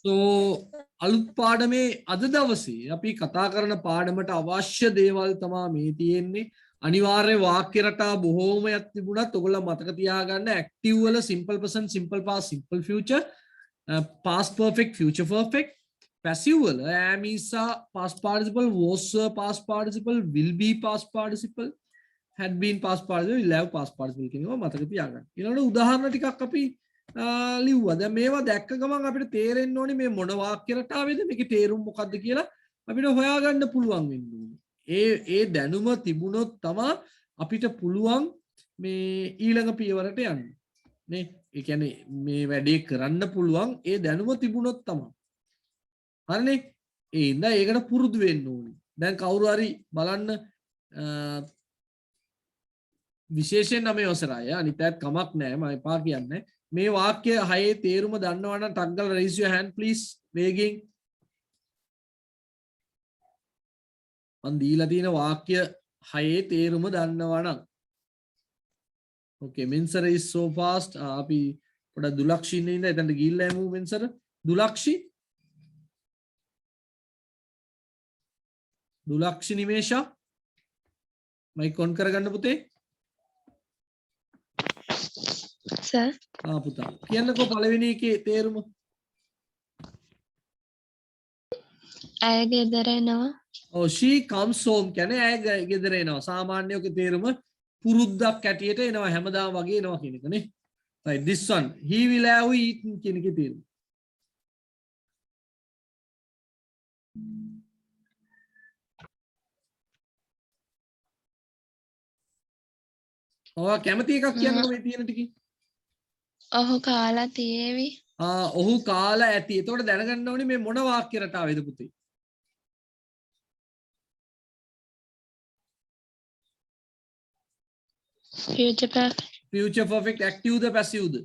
So අලුත් පාඩමේ අද දවසේ අපි කතා කරන පාඩමට අවශ්‍ය දේවල් තමයි මේ තියෙන්නේ. අනිවාර්ය වාක්‍ය රටා බොහෝමයක් තිබුණත් ඔයගොල්ලෝ මතක තියාගන්න active වල simple present, simple past, simple future, past perfect, future perfect, passive වල am is past participle, was past participle, will be past participle, had been past participle, will have past participle කියනවා මතක තියාගන්න. ඊළඟට උදාහරණ ටිකක් අපි ලිව්වා. දැන් මේවා දැක්ක ගමන් අපිට තේරෙන්න ඕනේ මේ මොන වාක්‍ය රටාවේද මේකේ තේරුම මොකක්ද කියලා අපිට හොයාගන්න පුළුවන් වෙන්න ඕනේ. ඒ දැනුම තිබුණොත් තමයි අපිට පුළුවන් මේ ඊළඟ පියවරට යන්න. නේ? ඒ කියන්නේ මේ වැඩේ කරන්න පුළුවන් ඒ දැනුම තිබුණොත් තමයි. හරිනේ? ඒ ඉඳලා ඒකට පුරුදු වෙන්න ඕනේ. දැන් කවුරු හරි බලන්න විශේෂයෙන් නම් අවසරයි. අනිත් පැත් කමක් නැහැ. මම එපා කියන්නේ. මේ වාක්‍ය හයේ තේරුම දන්නවා නම් ටක් ගාලා raise your hand please වේගෙන්. මන් දීලා තියෙන වාක්‍ය හයේ තේරුම දන්නවා නම්. Okay, Mensar is so fast. අපි පොඩ දුලක්ෂි ඉන්නේ ඉඳලා එතනට ගිහිල්ලා යමු Mensar. දුලක්ෂි නිමේෂා මයික් ඔන් කරගන්න පුතේ. Sir. පුතා කියන්නකෝ පළවෙනි එකේ තේරුම. ඇය ගෙදර එනවා. she comes home කියන්නේ ඇය ගෙදර එනවා. සාමාන්‍ය ඔකේ තේරුම පුරුද්දක් ඇටියට එනවා හැමදාම වගේ එනවා කියන එක නේ. right, this one he will have eaten කියන එකේ තේරුම. ඔයා කැමති එකක් කියන්නකෝ මේ තියෙන ටිකේ. ඔහු කාලා තියේවි. ඔහු කාලා ඇති. එතකොට දැනගන්න ඕනේ මේ මොන වාක්‍ය රටාවේද පුතේ? Future perfect. Future perfect active ද passive ද?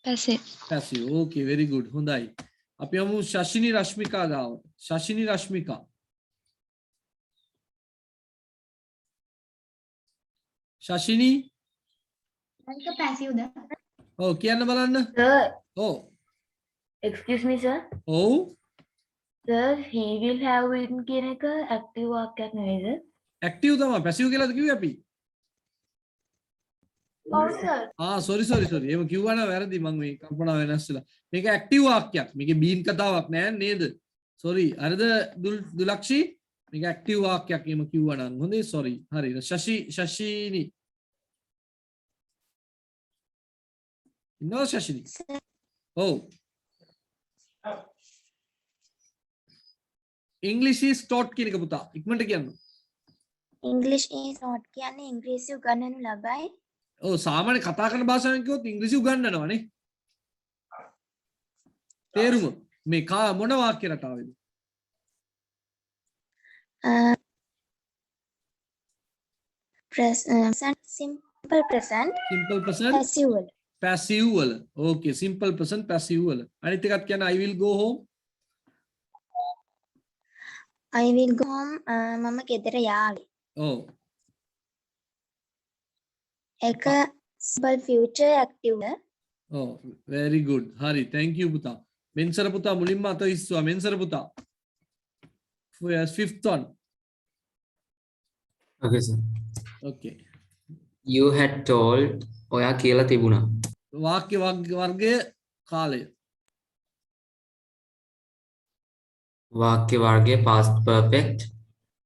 Passive. Passive. Okay, very good. හොඳයි. අපි යමු ශෂිනි රශ්මිකා ගාවට. ශෂිනි රශ්මිකා. ශෂිනි Like a passive da. ඔව් කියන්න බලන්න. Sir, ඔව්. excuse me, sir. ඔව්. Sir, he will have eaten කියන එක active වාක්‍යයක් නෙවෙයිද? active තමයි passive කියලාද කිව්වේ අපි? ඔව් sir. sorry. එහෙම කිව්වා නම් වැරදි මම මේ කල්පනා වෙනස් වෙලා. මේක active වාක්‍යයක්. මේකේ බීන් කතාවක් නෑ නේද? sorry. හරිද දුලක්ෂි? මේක active වාක්‍යයක් එහෙම කිව්වා නම් හොඳේ sorry. හරි. ශෂිනි No, Shashini. Oh. English is taught කියන එක පුතා. ඉක්මනට කියන්න. English is not කියන්නේ ඉංග්‍රීසි උගන්වනු ලබයි. ඔව් සාමාන්‍ය කතා කරන භාෂාවෙන් කිව්වොත් ඉංග්‍රීසි උගන්වනවානේ. තේරුම මේ මොන වාක්‍ය රටාවේද? Present, simple present. Simple present. Passive වල. Passive වල. Okay, simple present passive වල. අනිත් එකත් කියන්නේ I will go home. I will go home. මම ගෙදර යාවි. ඔව්. එක simple future active ද. ඔව් very good. හරි thank you පුතා. මෙන්සර පුතා මුලින්ම අත ඉස්සුවා මෙන්සර පුතා. Fifth one. Okay sir. Okay. You had told ඔයා කියලා තිබුණා. වාක්‍ය වර්ගය කාලය. වාක්‍ය වර්ගය past perfect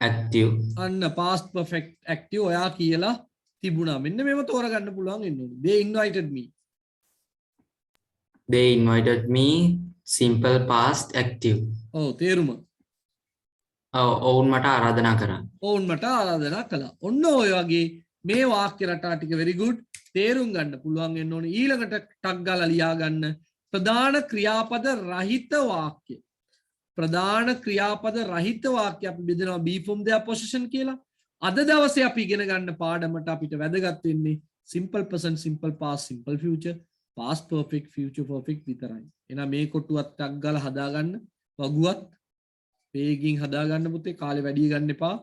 active. අන්න past perfect active ඔයා කියලා තිබුණා. මෙන්න මේව තෝරගන්න පුළුවන් වෙන්න ඕනේ. They invited me. They invited me simple past active. ඔව් තේරුම. ඔවුන් මට ආරාධනා කරා. ඔවුන් මට ආරාධනා කළා. ඔන්න ඔය වගේ මේ වාක්‍ය රටා ටික very good තේරුම් ගන්න පුළුවන් වෙන්න ඕනේ. ඊළඟට ටක් ගාලා ලියා ගන්න ප්‍රධාන ක්‍රියාපද රහිත වාක්‍ය. ප්‍රධාන ක්‍රියාපද රහිත වාක්‍ය අපි බෙදනවා be from their possession කියලා. අද දවසේ අපි ඉගෙන ගන්න පාඩමට අපිට වැදගත් වෙන්නේ simple present, simple past, simple future, past perfect, future perfect විතරයි. එහෙනම් මේ කොටුවත් ටක් ගාලා හදාගන්න. වගුවත් වේගින් හදාගන්න පුතේ කාලේ වැඩි ගන්න එපා.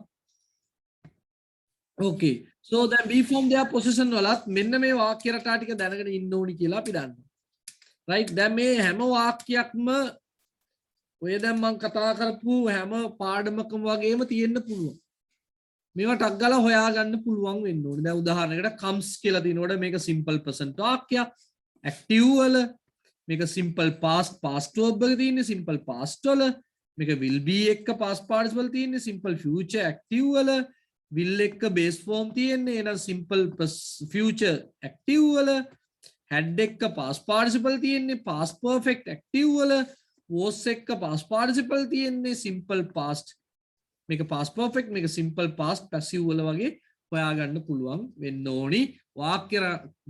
okay so දැන් be form දෙයක් possession වලත් මෙන්න මේ වාක්‍ය රටා ටික දැනගෙන ඉන්න ඕනි කියලා අපි දන්නවා right දැන් මේ හැම වාක්‍යයක්ම ඔය දැන් මම කතා කරපු හැම පාඩමකම වගේම තියෙන්න පුළුවන් මේවා ටක් ගාලා හොයාගන්න පුළුවන් වෙන්න ඕනේ දැන් උදාහරණයකට comes කියලා තියෙනකොට මේක simple present වාක්‍යයක් active වල මේක simple past verb එක තියෙන්නේ simple past වල මේක will be එක්ක past participle තියෙන්නේ simple future active වල will එක්ක base form තියෙන්නේ එහෙනම් simple future active වල had එක්ක past participle තියෙන්නේ past perfect active වල was එක්ක past participle තියෙන්නේ simple past මේක past perfect මේක simple past passive වල වගේ හොයාගන්න පුළුවන් වෙන්න ඕනි වාක්‍ය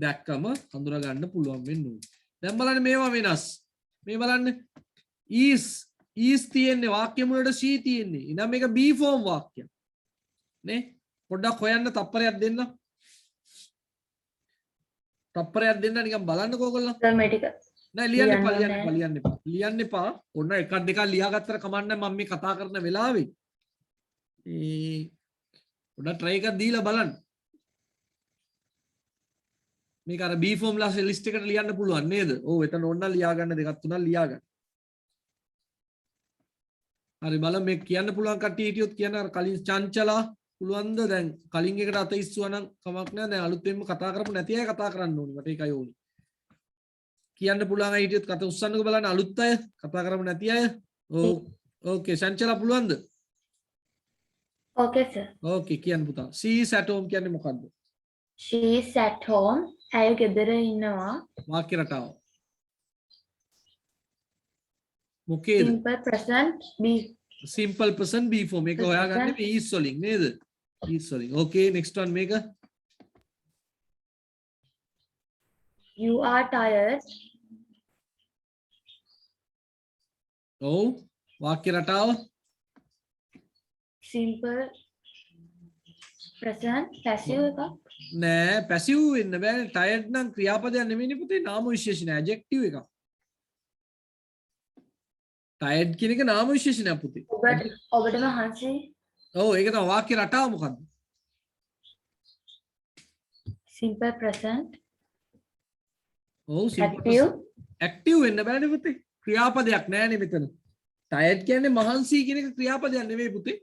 දැක්කම හඳුනා ගන්න පුළුවන් වෙන්න ඕනි දැන් බලන්න මේවා වෙනස් මේ බලන්න is තියෙන්නේ වාක්‍ය මුලට she තියෙන්නේ එහෙනම් මේක be form වාක්‍යයක් නේ පොඩ්ඩක් හොයන්න තප්පරයක් දෙන්න නිකන් බලන්නකෝ ඔයගොල්ලෝ නෑ ලියන්න එපා ඔන්න එකක් දෙකක් ලියාගත්තට කමක් නැහැ මම මේ කතා කරන වෙලාවේ පොඩ්ඩක් try එකක් දීලා බලන්න මේක අර B form list එකට ලියන්න පුළුවන් නේද ඔව් එතන ඕන ලියා ගන්න දෙකක් තුනක් ලියා ගන්න හරි බලන්න මේ කියන්න පුළුවන් කට්ටිය හිටියොත් කියන්න අර කලින් චංචලා පුළුවන්ද දැන් කලින් එකට අත ඉස්සුවා නම් කමක් නැහැ දැන් අලුතෙන්ම කතා කරපු නැති අය කතා කරන්න ඕනේ මට ඒකයි ඕනේ කියන්න පුළුවන් අය හිටියොත් කතා උස්සන්නකෝ බලන්න අලුත් අය කතා කරපු නැති අය ඕකේ චංචලා පුළුවන්ද Okay, sir. ඕකේ කියන්න පුතා she is at home කියන්නේ මොකද්ද She is at home. ඇය ගෙදර ඉන්නවා. වාක්‍ය රටාව මොකේද Simple present be. simple present be form මේක හොයාගන්න මේ is වලින් නේද is වලින් okay next one මේක You are tired. ඔව් වාක්‍ය රටාව Simple present passive එකක්. නෑ පැසිව් වෙන්න බෑ ටයර්ඩ් නම් ක්‍රියාපදයක් නෙමෙයිනේ පුතේ නාම විශේෂණ ඇඩ්ජෙක්ටිව් එකක් ටයර්ඩ් කියන එක නාම විශේෂණයක් පුතේ ඔබට මහන්සි. ඔව් ඒක තමයි වාක්‍ය රටාව මොකද්ද Simple present ඔව් active. ඇක්ටිව් වෙන්න බෑනේ පුතේ ක්‍රියාපදයක් නෑනේ මෙතන ටයර්ඩ් කියන්නේ මහන්සි කියන එක ක්‍රියාපදයක් නෙවෙයි පුතේ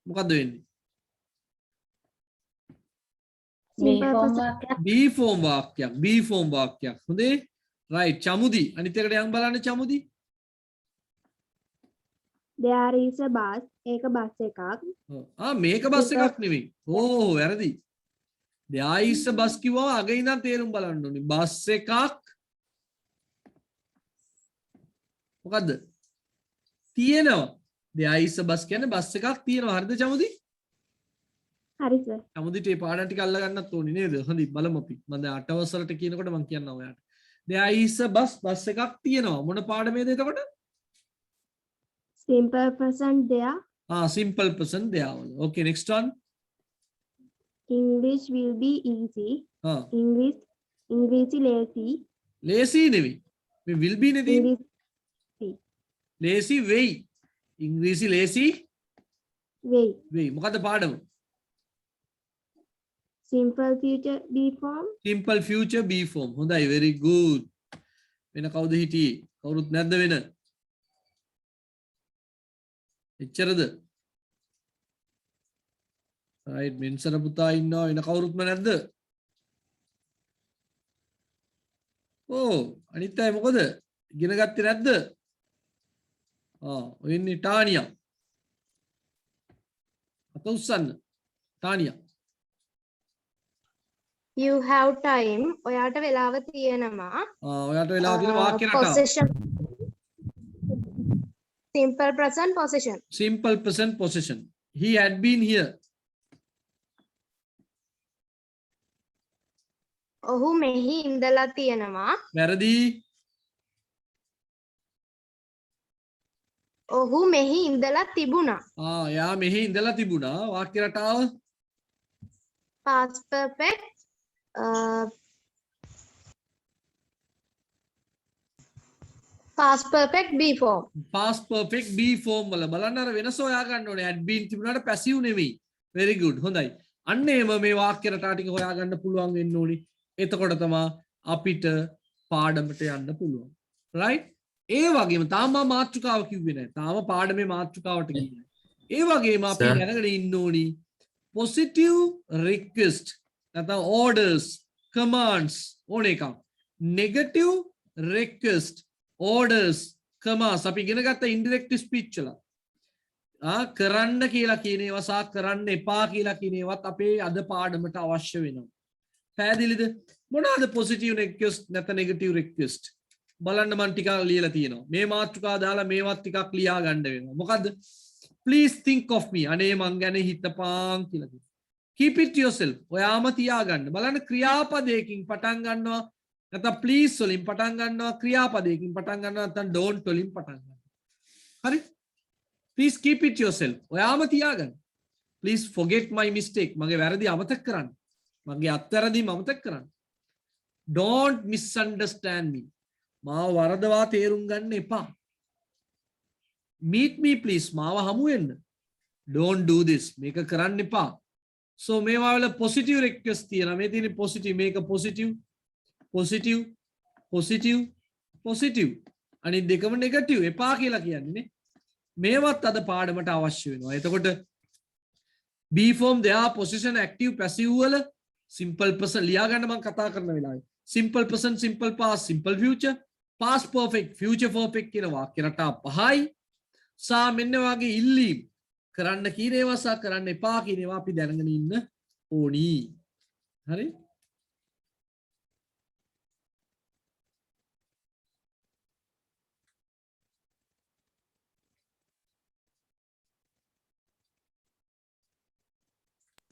මොකද්ද වෙන්නේ Be form Simple වාක්‍යයක්. B form වාක්‍යයක් හොඳේ right චමුදි අනිත් එකට යන් බලන්න Chamudi there is a bus ඒක බස් එකක් මේක බස් එකක් නෙවෙයි ඕ වැරදි there is a bus කිව්වම අග ඉඳන් තේරුම් බලන්න ඕනේ බස් එකක් මොකද්ද තියෙනවා there is a bus කියන්නේ බස් එකක් තියෙනවා හරිද චමුදි හරි සර් චමුදිට මේ පාඩම් ටික අල්ල ගන්නත් ඕනේ නේද හොඳයි බලමු අපි මම දැන් 8 වසරට කියනකොට මම කියන්නම් ඔයාලට there is a bus bus එකක් තියෙනවා මොන පාඩමේද එතකොට simple present there simple present there okay next one English will be easy English lazy lazy නෙවෙයි මේ will be නේ English lazy වෙයි English lazy way වෙයි මොකද්ද පාඩම simple future be form simple future be form හොඳයි very good වෙන කවුද හිටියේ කවුරුත් නැද්ද වෙන එච්චරද right මෙන්සර පුතා ඉන්නවා වෙන කවුරුත්ම නැද්ද අනිත් අය මොකද ඉගෙන ගත්තේ නැද්ද ඔය ඉන්නේ ටානියා අත උස්සන්න ටානියා You have time. ඔයාට වෙලාව තියෙනවා. ඔයාට වෙලාව තියෙන වාක්‍ය රටාව. Possession. Simple present possession. Simple present possession. He had been here. ඔහු මෙහි ඉඳලා තියෙනවා. වැරදි. ඔහු මෙහි ඉඳලා තිබුණා. එයා මෙහි ඉඳලා තිබුණා. වාක්‍ය රටාව. Past perfect. past perfect be form. past perfect be form වල බලන්න අර වෙනස හොයා ගන්න ඕනේ. had been තිබුණාට passive නෙවෙයි. very good. හොඳයි. අන්න එම මේ වාක්‍ය රටා ටික හොයා ගන්න පුළුවන් වෙන්න ඕනේ. එතකොට තමයි අපිට පාඩමට යන්න පුළුවන්. right? ඒ වගේම තාම මම මාතෘකාව කිව්වේ නැහැ. තාම පාඩමේ මාතෘකාවට ගියේ නැහැ. ඒ වගේම අපි Sir. දැනගෙන ඉන්න ඕනි positive request නැත්නම් orders commands ඕන එකක්. negative request orders commands අපි ඉගෙන ගත්ත indirect speech වල කරන්න කියලා කියන ඒවා සහ කරන්න එපා කියලා කියන ඒවාත් අපේ අද පාඩමට අවශ්‍ය වෙනවා. පැහැදිලිද? මොනවාද positive request නැත්නම් negative request? බලන්න මම ටිකක් ලියලා තියෙනවා. මේ මාතෘකාව දාලා මේවත් ටිකක් ලියා ගන්න වෙනවා. මොකද්ද? Please think of me. අනේ මං ගැන හිතපන් කියලා කියනවා. Keep it to yourself. ඔයාම තියාගන්න. බලන්න ක්‍රියාපදයකින් පටන් ගන්නවා. නැත්නම් please වලින් පටන් ගන්නවා. ක්‍රියාපදයකින් පටන් ගන්නවා. නැත්නම් don't වලින් පටන් ගන්නවා. හරි? Please keep it to yourself. ඔයාම තියාගන්න. Please forget my mistake. මගේ වැරදි අමතක කරන්න. මගේ අත්වැරදීම අමතක කරන්න. Don't misunderstand me. මාව වරදවා තේරුම් ගන්න එපා. Meet me please. මාව හමු වෙන්න. Don't do this. මේක කරන්න එපා. So මේවා වල positive request තියෙනවා. මේ තියෙන්නේ positive. මේක positive positive positive positive. අනිත් දෙකම negative. එපා කියලා කියන්නේ නේ. මේවත් අද පාඩමට අවශ්‍ය වෙනවා. එතකොට be form there position active passive වල simple person ලියා ගන්න මම කතා කරන වෙලාවේ simple person simple past simple future past perfect future perfect කියන වාක්‍ය රටා පහයි. සා මෙන්න වගේ ඉල්ලීම් කරන්න කියන ඒවා සහ කරන්න එපා කියන ඒවා අපි දැනගෙන ඉන්න ඕනි. හරි?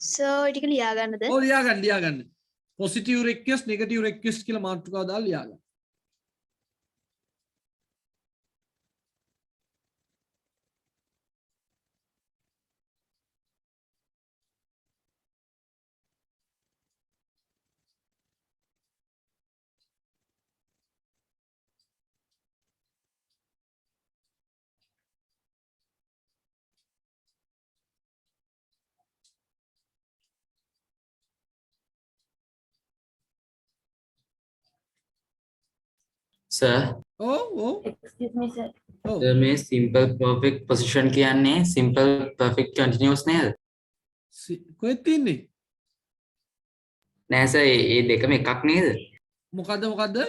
So ටික ලියා ගන්නද? ඔව් ලියා ගන්න. positive request negative request කියලා මාතෘකාව දාලා ලියා ගන්න. sir ඔව් Excuse me, sir. ඔව් sir මේ simple perfect position කියන්නේ simple perfect continuous නේද? කොහෙද තින්නේ? නෑ sir ඒ දෙකම එකක් නේද? මොකද්ද?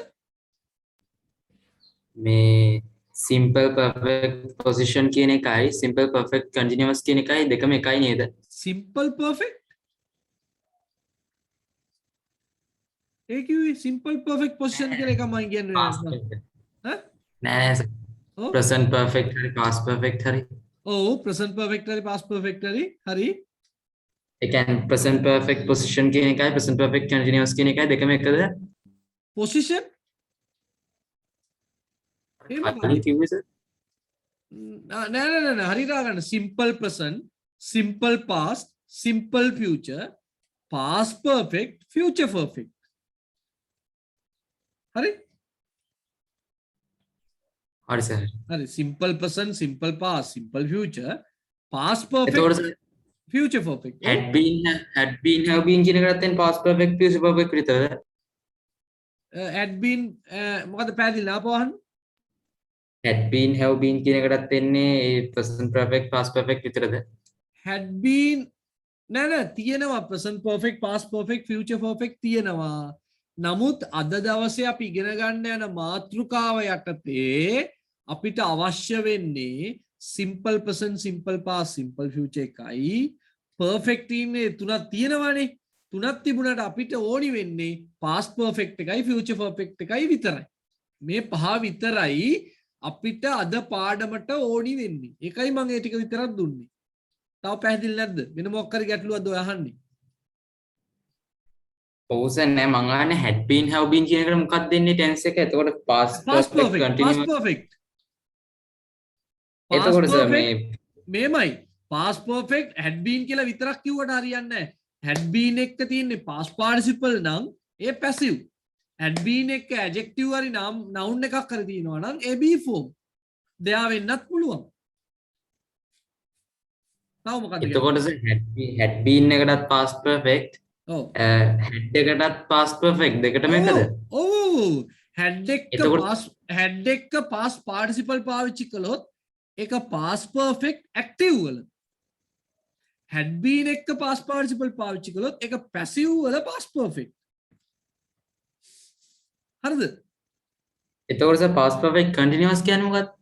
මේ simple perfect position කියන එකයි simple perfect continuous කියන එකයි දෙකම එකයි නේද? simple perfect ඒ කිව්වේ simple perfect position කියලා එක මම කියන්නේ Past නෑ. perfect. ඈ? නෑ sir ඔව් present perfect හරි past perfect හරි ඔව් present perfect හරි past perfect හරි හරි ඒ කියන්නේ present perfect position කියන එකයි present perfect continuous කියන එකයි දෙකම එකද? position එහෙම කලින් කිව්වේ sir නෑ හරියට ගන්න simple present simple past simple future past perfect future perfect හරි හරි sir හරි simple present simple past simple future past perfect එතකොට sir future perfect had been have been කියන එකත් දැන් past perfect future perfect විතරද? had been මොකද පැහැදිලි නාපවහන් had been have been කියන එකටත් එන්නේ ඒ present perfect past perfect විතරද? had been නෑ තියෙනවා present perfect past perfect future perfect තියෙනවා. නමුත් අද දවසේ අපි ඉගෙන ගන්න යන මාතෘකාව යටතේ අපිට අවශ්‍ය වෙන්නේ simple present simple past simple future එකයි perfect ඉන්නේ තුනක් තියෙනවානේ. තුනක් තිබුණාට අපිට ඕනි වෙන්නේ past perfect එකයි future perfect එකයි විතරයි. මේ පහ විතරයි අපිට අද පාඩමට ඕනි වෙන්නේ. ඒකයි මම ඒ ටික විතරක් දුන්නේ. තව පැහැදිලි නැද්ද? වෙන මොකක් හරි ගැටලුවක්ද ඔය අහන්නේ? ඔව් sir නෑ මං අහන්නේ had been have been කියන එකට මොකක්ද දෙන්නේ tense එක? එතකොට past past perfect perfect continuous past perfect එතකොට sir මේ මේමයි past perfect had been කියලා විතරක් කිව්වට හරියන්නේ නැහැ. had been එක තියෙන්නේ past participle නම් ඒ passive. had been එක adjective හරි noun එකක් හරි තියෙනවා නම් ඒ be form දෙයා වෙන්නත් පුළුවන්. තව මොකක්ද කියන්නේ? එතකොට sir had been එකටත් past perfect ඔව්. had එකටත් past perfect දෙකටම එකද? ඔව්. had එක එතකොට- had එක past participle පාවිච්චි කළොත් ඒක past perfect active වල. had been එක past participle පාවිච්චි කළොත් ඒක passive වල past perfect. හරිද? එතකොට sir past perfect continuous කියන්නේ මොකක්ද?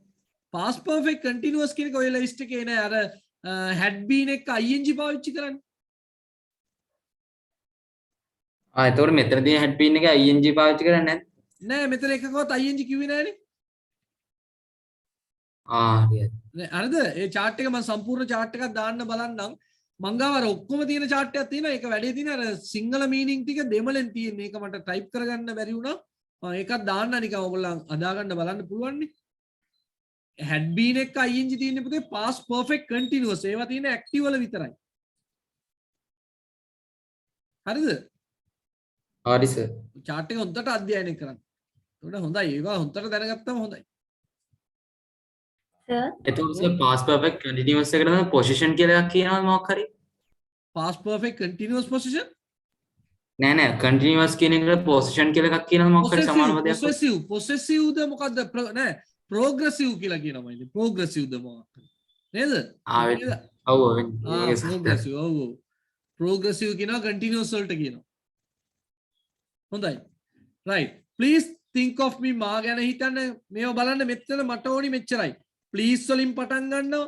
past perfect continuous කියන එක ඔය list එකේ නෑ අර had been එක ing පාවිච්චි කරන්නේ. එතකොට මෙතනදී had been එක ing පාවිච්චි කරන්නේ නැද්ද? නෑ මෙතන එකකවත් ing කිව්වේ නෑනේ. හරියට. හරිද? ඒ chart එක මම සම්පූර්ණ chart එකක් දාන්න බලන්නම්. මං ගාව අර ඔක්කොම තියෙන chart එකක් තියෙනවා. ඒක වැඩේ තියෙන අර සිංහල meaning ටික දෙමළෙන් තියෙන. ඒක මට type කරගන්න බැරි වුණා. මම ඒකත් දාන්න නිකන් ඔයගොල්ලන් අදාගන්න බලන්න පුළුවන් නේ. had been එක ing තියෙන්නේ පුතේ past perfect continuous. ඒවා තියෙන active වල විතරයි. හරිද? හරි sir. chart එක හොඳට අධ්‍යයනය කරන්න. ඒකට හොඳයි. ඒවා හොඳට දැනගත්තම හොඳයි. Sir, එතකොට sir past perfect continuous එකට තමයි position කියලා එකක් කියනවා මොකක් හරි? past perfect continuous position නෑ continuous කියන එකට position කියලා එකක් කියනවා මොකක් හරි සමානව දෙයක්. possessive ද මොකද්ද නෑ progressive කියලා කියනවා ඉතින් progressive ද මොකක්ද නේද ඔව් progressive ඔව් progressive කියනවා continuous වලට කියනවා හොඳයි right please think of me මා ගැන හිතන්න මේව බලන්න මෙතන මට ඕනි මෙච්චරයි please වලින් පටන් ගන්නවා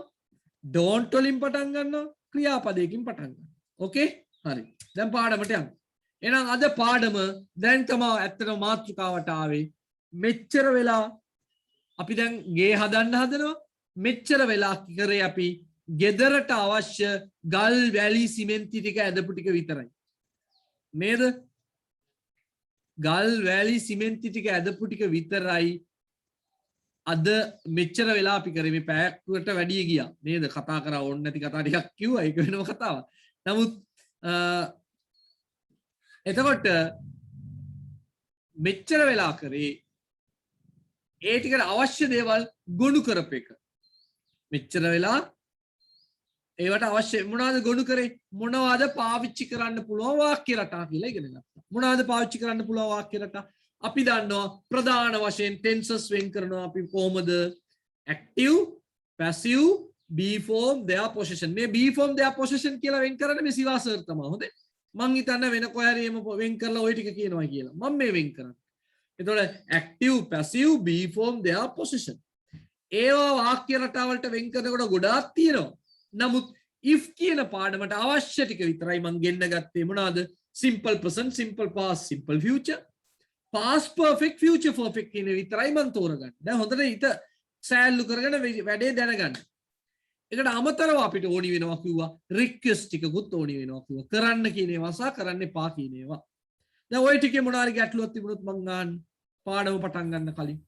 don't වලින් පටන් ගන්නවා ක්‍රියාපදයකින් පටන් ගන්නවා okay හරි දැන් පාඩමට යමු එහෙනම් අද පාඩම දැන් තමයි ඇත්තටම මාතෘකාවට ආවේ මෙච්චර වෙලා අපි දැන් ගේ හදන්න හදනවා මෙච්චර වෙලා කරේ අපි ගෙදරට අවශ්‍ය ගල් වැලි සිමෙන්ති ටික ඇදපු ටික විතරයි නේද ගල් වැලි සිමෙන්ති ටික ඇදපු ටික විතරයි අද මෙච්චර වෙලා අපි කරේ මේ පැයකට වැඩි ගියා නේද කතා කරා ඕන නැති කතා ටිකක් කිව්වා ඒක වෙනම කතාවක් නමුත් එතකොට මෙච්චර වෙලා කරේ ඒ ටිකට අවශ්‍ය දේවල් ගොනු කරප එක මෙච්චර වෙලා ඒවට අවශ්‍ය මොනවද ගොනු කරේ මොනවද පාවිච්චි කරන්න පුළුවන් වාක්‍ය රටා කියලා ඉගෙන ගත්තා මොනවද පාවිච්චි කරන්න පුළුවන් වාක්‍ය රටා අපි දන්නවා ප්‍රධාන වශයෙන් tenses වෙන් කරනවා අපි කොහොමද active passive be form their possession මේ be form their possession කියලා වෙන් කරන්නේ මේ සිවා සර් තමයි හොඳේ මං හිතන්නේ වෙන කොහේ හරි එම වෙන් කරලා ওই ටික කියනවා කියලා මම මේ වෙන් කරන්නේ එතකොට active passive be form their possession ඒවා වාක්‍ය රටාවලට වෙන් කරනකොට ගොඩාක් තියෙනවා නමුත් if කියන පාඩමට අවශ්‍ය ටික විතරයි මං ගෙන්න ගත්තේ මොනවාද simple present simple past simple future past perfect future perfect කියන විතරයි මං තෝරගන්නේ දැන් හොඳට හිත සෑල්ලු කරගෙන වැඩේ දැනගන්න ඒකට අමතරව අපිට ඕනි වෙනවා කිව්වා රික්වෙස්ට් ටිකකුත් ඕනි වෙනවා කිව්වා කරන්න කියන ඒවා සහ කරන්න එපා කියන ඒවා දැන් ওই ටිකේ මොනාරි ගැටලුවක් තිබුණොත් මං ගන්න පාඩම පටන් ගන්න කලින්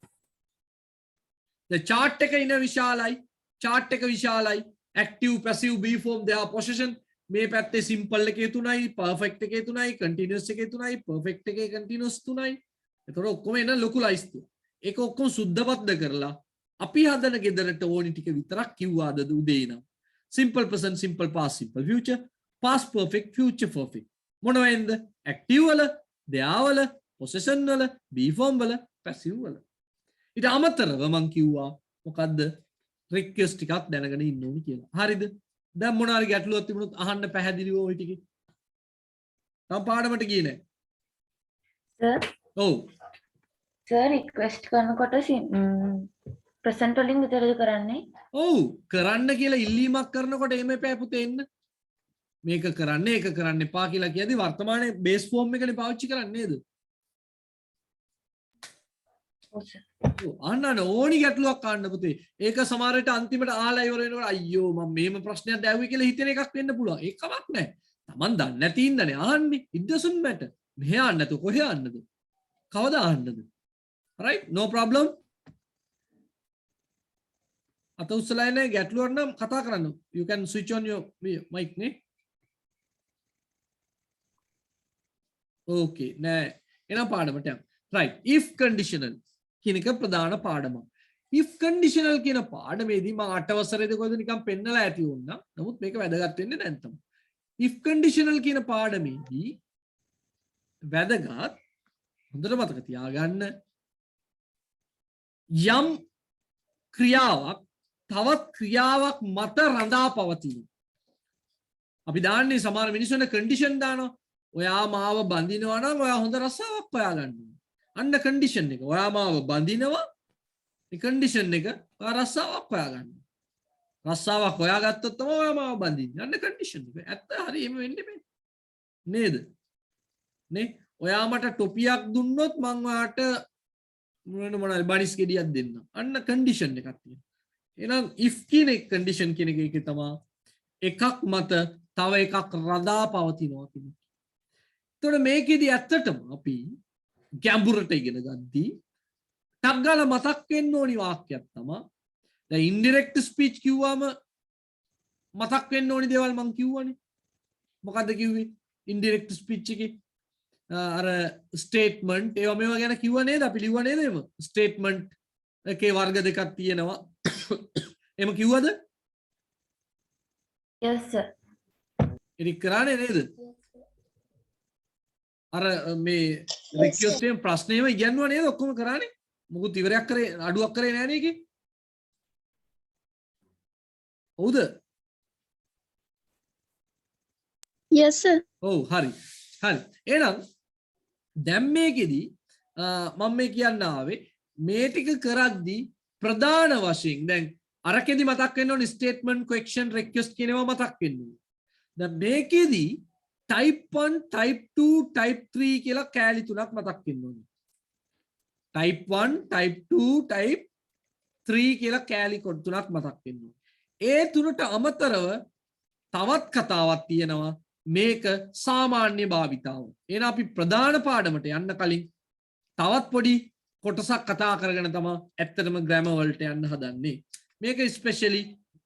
දැන් chart එක ඉන විශාලයි chart එක විශාලයි active passive be form their possession මේ පැත්තේ simple එකේ 3යි perfect එකේ 3යි continuous එකේ 3යි perfect එකේ continuous 3යි ඒතකොට ඔක්කොම එන ලොකු ලයිස්තුව ඒක ඔක්කොම සුද්ධපත්ද කරලා අපි හදන ගෙදරට ඕනි ටික විතරක් කිව්වාද උදේ ඉඳන් simple present simple past simple future past perfect future perfect මොනවෙන්ද active වල there වල possession වල be form වල passive වල ඊට අමතරව මම කිව්වා මොකද්ද request ටිකක් දැනගෙන ඉන්න ඕනි කියලා හරිද දැන් මොනාරි ගැටලුවක් තිබුණොත් අහන්න පැහැදිලිව ওই ටිකේ තම පාඩමට ගියේ නැහැ sir, ඔව් sir request කරනකොට present වලින් විතරද කරන්නේ? ඔව් කරන්න කියලා ඉල්ලීමක් කරනකොට එහෙම එපා පුතේ එන්න මේක කරන්න ඒක කරන්න එපා කියලා කියද්දි වර්තමානයේ බේස් ෆෝම් එකනේ පාවිච්චි කරන්නේ නේද ඔව් sir. අන්න ඕනි ගැටලුවක් අහන්න පුතේ ඒක සමහර විට අන්තිමට ආලා ඉවර වෙනකොට අයියෝ මම මේම ප්‍රශ්නයක් දැව්වේ කියලා හිතෙන එකක් වෙන්න පුළුවන් ඒක කමක් නැහැ Taman දන්නේ නැති ඉන්නනේ අහන්නේ it doesn't matter මෙහෙ අහන්න නැතුව කොහෙ අහන්නද කවදා අහන්නද right no problem අත උස්සලා ඉන්නේ ගැටලුවක් නම් කතා කරන්න you can switch on your mic නේ okay නෑ එනම් පාඩමට යමු right if conditional කියන එක ප්‍රධාන පාඩමක්. if conditional කියන පාඩමේදී මම 8 වසරේදී කොහෙද නිකන් පෙන්නලා ඇති වුණා. නමුත් මේක වැදගත් වෙන්නේ නැත්නම්. if conditional කියන පාඩමේදී වැදගත් හොඳට මතක තියාගන්න යම් ක්‍රියාවක් තවත් ක්‍රියාවක් මත රඳා පවතින. අපි දාන්නේ සමහර මිනිස්සුන්ට කන්ඩිෂන් දානවා. ඔයා මාව බඳිනවා නම් ඔයා හොඳ රස්සාවක් හොයාගන්න ඕනේ. අන්න කන්ඩිෂන් එක. ඔයා මාව බඳිනවා. ඒ කන්ඩිෂන් එක ඔයා රස්සාවක් හොයාගන්න. රස්සාවක් හොයාගත්තොත් තමයි ඔයා මාව බඳින්නේ. අන්න කන්ඩිෂන් එක. ඇත්ත හරි එහෙම වෙන්නේ මේ. නේද? නේ? ඔයා මට ටොපියක් දුන්නොත් මං ඔයාට මොනවද බනිස් ගෙඩියක් දෙන්න. අන්න කන්ඩිෂන් එකක් තියෙනවා. එහෙනම් if කියන කන්ඩිෂන් කියන එකේ තමයි එකක් මත තව එකක් රඳා පවතිනවා කියන්නේ. එතකොට මේකෙදි ඇත්තටම අපි ගැඹුරට ඉගෙන ගද්දී ටක් ගාලා මතක් වෙන්න ඕනි වාක්‍යයක් තමයි. දැන් ඉන්ඩිරෙක්ට් ස්පීච් කිව්වම මතක් වෙන්න ඕනි දේවල් මම කිව්වනේ. මොකද්ද කිව්වේ? ඉන්ඩිරෙක්ට් ස්පීච් එකේ අර ස්ටේට්මන්ට් ඒවා මේවා ගැන කිව්වා නේද? අපි ලිව්වා නේද එහෙම? ස්ටේට්මන්ට් එකේ වර්ග දෙකක් තියෙනවා. එහෙම කිව්වද? Yes, sir. ඒක කරානේ නේද? අර මේ රික්වෙස්ට් එකෙන් ප්‍රශ්නේම ඉගෙනුවා නේද? ඔක්කොම කරානේ. මොකුත් ඉවරයක් කරේ අඩුවක් කරේ නෑ නේ ඒකේ. හවුද? yes sir ඔව් හරි. හරි. එහෙනම් දැන් මේකෙදි මම මේ කියන්න ආවේ මේ ටික කරද්දී ප්‍රධාන වශයෙන් දැන් අරකෙදි මතක් වෙන්න ඕනේ ස්ටේට්මන්ට් ක්වෙස්චන් රික්වෙස්ට් කියනවා මතක් වෙන්න ඕනේ. දැන් මේකෙදි type 1 type 2 type 3 කියලා කෑලි තුනක් මතක් වෙන්න ඕනේ. type 1 type 2 type 3 කියලා කෑලි කොට තුනක් මතක් වෙන්න ඕනේ. ඒ තුනට අමතරව තවත් කතාවක් තියෙනවා. මේක සාමාන්‍ය භාවිතාව. එහෙනම් අපි ප්‍රධාන පාඩමට යන්න කලින් තවත් පොඩි කොටසක් කතා කරගෙන තමයි ඇත්තටම ග්‍රැමර් වලට යන්න හදන්නේ. මේක ස්පෙෂලි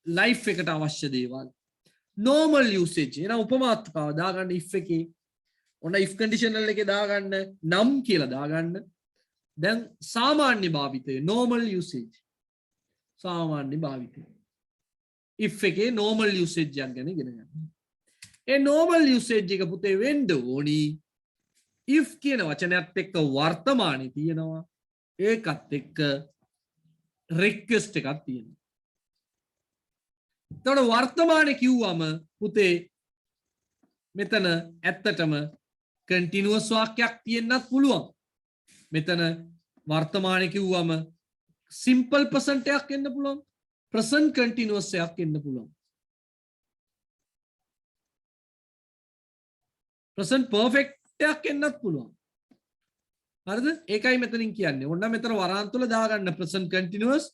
ලයිෆ් එකට අවශ්‍ය දේවල්. normal usage. එහෙනම් උපමාත්මකාව දාගන්න if එකේ. ඔන්න if conditional එකේ දාගන්න නම් කියලා දාගන්න. දැන් සාමාන්‍ය භාවිතය normal usage. සාමාන්‍ය භාවිතය. if එකේ normal usage එකක් ගැන ඉගෙන ගන්න. ඒ normal usage එක පුතේ වෙන්න ඕනි if කියන වචනයත් එක්ක වර්තමානයේ තියෙනවා ඒකත් එක්ක request එකක් තියෙනවා. එතකොට වර්තමානයේ කිව්වම පුතේ මෙතන ඇත්තටම continuous වාක්‍යයක් තියෙන්නත් පුළුවන්. මෙතන වර්තමානයේ කිව්වම simple present එකක් එන්න පුළුවන්. present continuous එකක් එන්න පුළුවන්. present perfect එකක් එන්නත් පුළුවන්. හරිද? ඒකයි මෙතනින් කියන්නේ. ඔන්න මෙතන වරාන් තුල දාගන්න present continuous,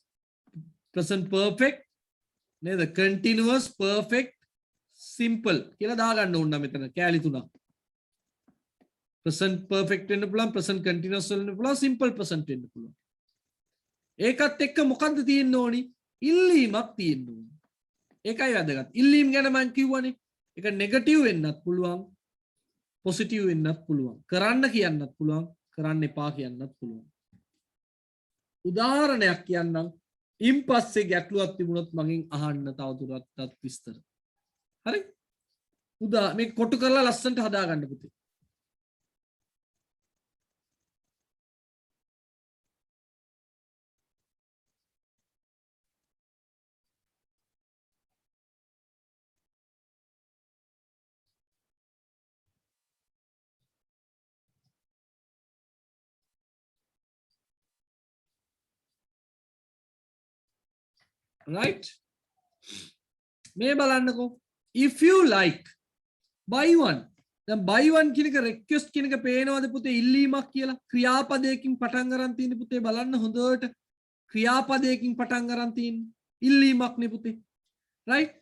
present perfect නේද? continuous, perfect, simple කියලා දාගන්න ඕන මෙතන කෑලි තුනක්. present perfect වෙන්න පුළුවන්, present continuous වෙන්න පුළුවන්, simple present වෙන්න පුළුවන්. ඒකත් එක්ක මොකද්ද තියෙන්න ඕනි? ඉල්ලීමක් තියෙන්න ඕනි. ඒකයි වැදගත්. ඉල්ලීම් ගැන මම කිව්වනේ. ඒක නෙගටිව් වෙන්නත් පුළුවන්. පොසිටිව් වෙන්නත් පුළුවන්. කරන්න කියන්නත් පුළුවන්. කරන්න එපා කියන්නත් පුළුවන්. උදාහරණයක් කියන්නම්. ඉන් පස්සේ ගැටලුවක් තිබුණොත් මගෙන් අහන්න තවදුරටත් විස්තර. හරි? මේක කොටු කරලා ලස්සනට හදාගන්න පුතේ. right මේ බලන්නකෝ if you like buy one දැන් buy one කියන එක request කියන එක පේනවද පුතේ ඉල්ලීමක් කියලා ක්‍රියාපදයකින් පටන් ගන්න තියෙන පුතේ බලන්න හොඳට ක්‍රියාපදයකින් පටන් ගන්න තියෙන ඉල්ලීමක් නේ පුතේ right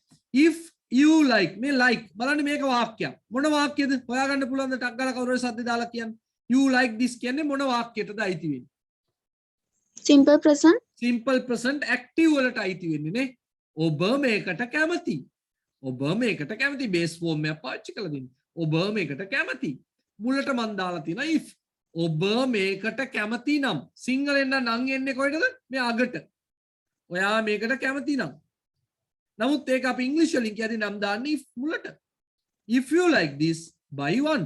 if you like මේ like බලන්න මේක වාක්‍යයක් මොන වාක්‍යද හොයාගන්න පුළුවන්ද ටක් ගාලා කවුරු හරි සද්ද දාලා කියන්න you like this කියන්නේ මොන වාක්‍යයටද අයිති වෙන්නේ simple present simple present active වලට අයිති වෙන්නේ නේ ඔබ මේකට කැමති ඔබ මේකට කැමති බේස් ෆෝම් එකක් පාවිච්චි කරලා දෙන්න ඔබ මේකට කැමති මුලට මන් දාලා තියෙනවා if ඔබ මේකට කැමති නම් සිංහලෙන් නම් එන්නේ කොහෙටද මේ අගට ඔයා මේකට කැමති නම් නමුත් ඒක අපි ඉංග්‍රීසි වලින් කියදී නම් දාන්නේ if මුලට if you like this buy one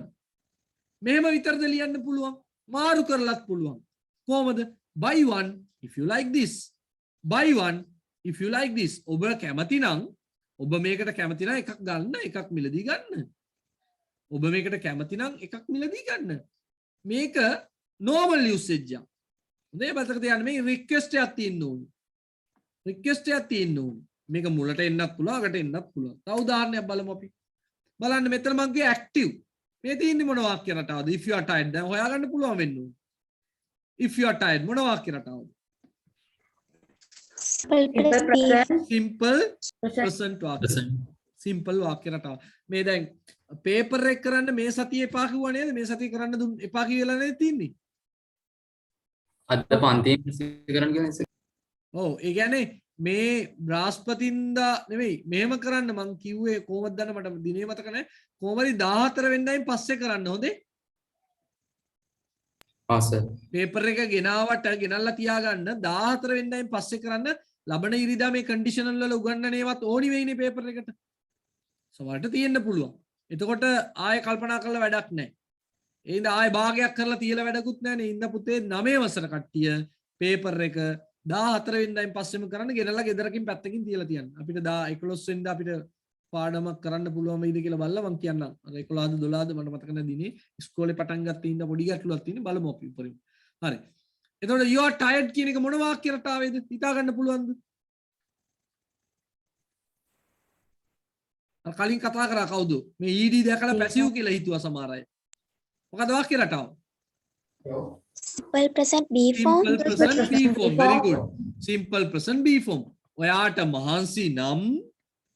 මෙහෙම විතරද ලියන්න පුළුවන් මාරු කරලත් පුළුවන් කොහමද buy one if you like this buy one if you like this ඔබ කැමති නම් ඔබ මේකට කැමති නම් එකක් ගන්න එකක් මිලදී ගන්න ඔබ මේකට කැමති නම් එකක් මිලදී ගන්න මේක normal usage එක හොඳේ බතක තියන්න මේ request එකක් තියෙන්න ඕනේ request එකක් තියෙන්න ඕනේ මේක මුලට එන්නත් පුළුවන් අගට එන්නත් පුළුවන් තව උදාහරණයක් බලමු අපි බලන්න මෙතන මම කිය active මේ තියෙන්නේ මොන වාක්‍ය රටාවද if you are tired දැන් හොයාගන්න පුළුවන් වෙන්න ඕනේ if you are tired මොන වාක්‍ය රටාවද Simple plus be. simple present වාක්‍ය simple වාක්‍ය රටාව මේ දැන් පේපර් එක කරන්න මේ සතියේ එපා කිව්වා නේද මේ සතියේ කරන්න දුන්න එපා කියලා නේද තින්නේ අද පන්තියෙන් කරන්න කියලා ඔව් ඒ කියන්නේ මේ බ්‍රහස්පතින්දා නෙවෙයි මෙහෙම කරන්න මං කිව්වේ කොහොමද දන්න මට දිනේ මතක නැහැ කොහොමරි 14 වෙනිදායින් පස්සේ කරන්න හොඳේ පාසල් පේපර් එක ගෙනාවට ගෙනල්ලා තියාගන්න 14 වෙනිදායින් පස්සේ කරන්න ලබන ඉරිදා මේ කන්ඩිෂනල් වල උගන්වන ඒවත් ඕනි වෙයිනේ පේපර් එකට සමහරට තියෙන්න පුළුවන් එතකොට ආයෙ කල්පනා කරලා වැඩක් නැහැ ඒ ඉඳ ආයෙ භාගයක් කරලා තියලා වැඩකුත් නැහැ නේ ඉඳ පුතේ 9 වසර කට්ටිය පේපර් එක 14 වෙනිදායින් පස්සෙම කරන්න ගෙනල්ලා ගෙදරකින් පැත්තකින් තියලා තියන්න අපිට 11 වෙනිදා අපිට පාඩමක් කරන්න පුළුවන් වෙයිද කියලා බලලා මම කියන්නම් අර 11ද 12ද මට මතක නැහැ දිනේ ඉස්කෝලේ පටන් ගත්තේ ඉඳ පොඩි ගැටලුවක් තියෙන බලමු අපි උඩරින් හරි එතකොට you are tired කියන එක මොන වාක්‍ය රටාවේද හිතා ගන්න පුළුවන්ද අර කලින් කතා කරා කවුද මේ ed දැකලා පැසිව් කියලා හිතුවා සමහර අය මොකද වාක්‍ය රටාව Simple present be form. simple present be form very good simple present be form ඔයාට මහන්සි නම්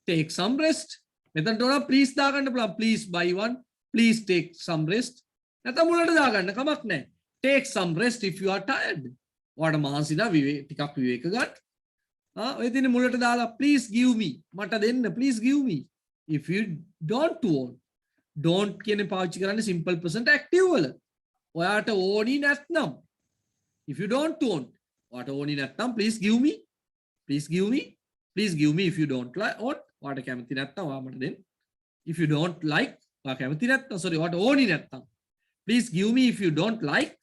take some rest මෙතනට උනා please දාගන්න පුළුවන් please buy one please take some rest නැත්නම් මුලට දාගන්න කමක් නැහැ take some rest if you are tired ඔයාට මහන්සි නම් ටිකක් විවේක ගන්න ඔය දිනේ මුලට දාලා please give me මට දෙන්න please give me if you don't don't කියන පාවිච්චි කරන්නේ simple present active වල ඔයාට ඕනි නැත්නම් if you don't want ඔයාට ඕනි නැත්නම් please give me please give me please give me if you don't like ඔයාට කැමති නැත්නම් ඔයා මට දෙන්න if you don't like ඔයා කැමති නැත්නම් sorry ඔයාට ඕනි නැත්නම් please give me if you don't like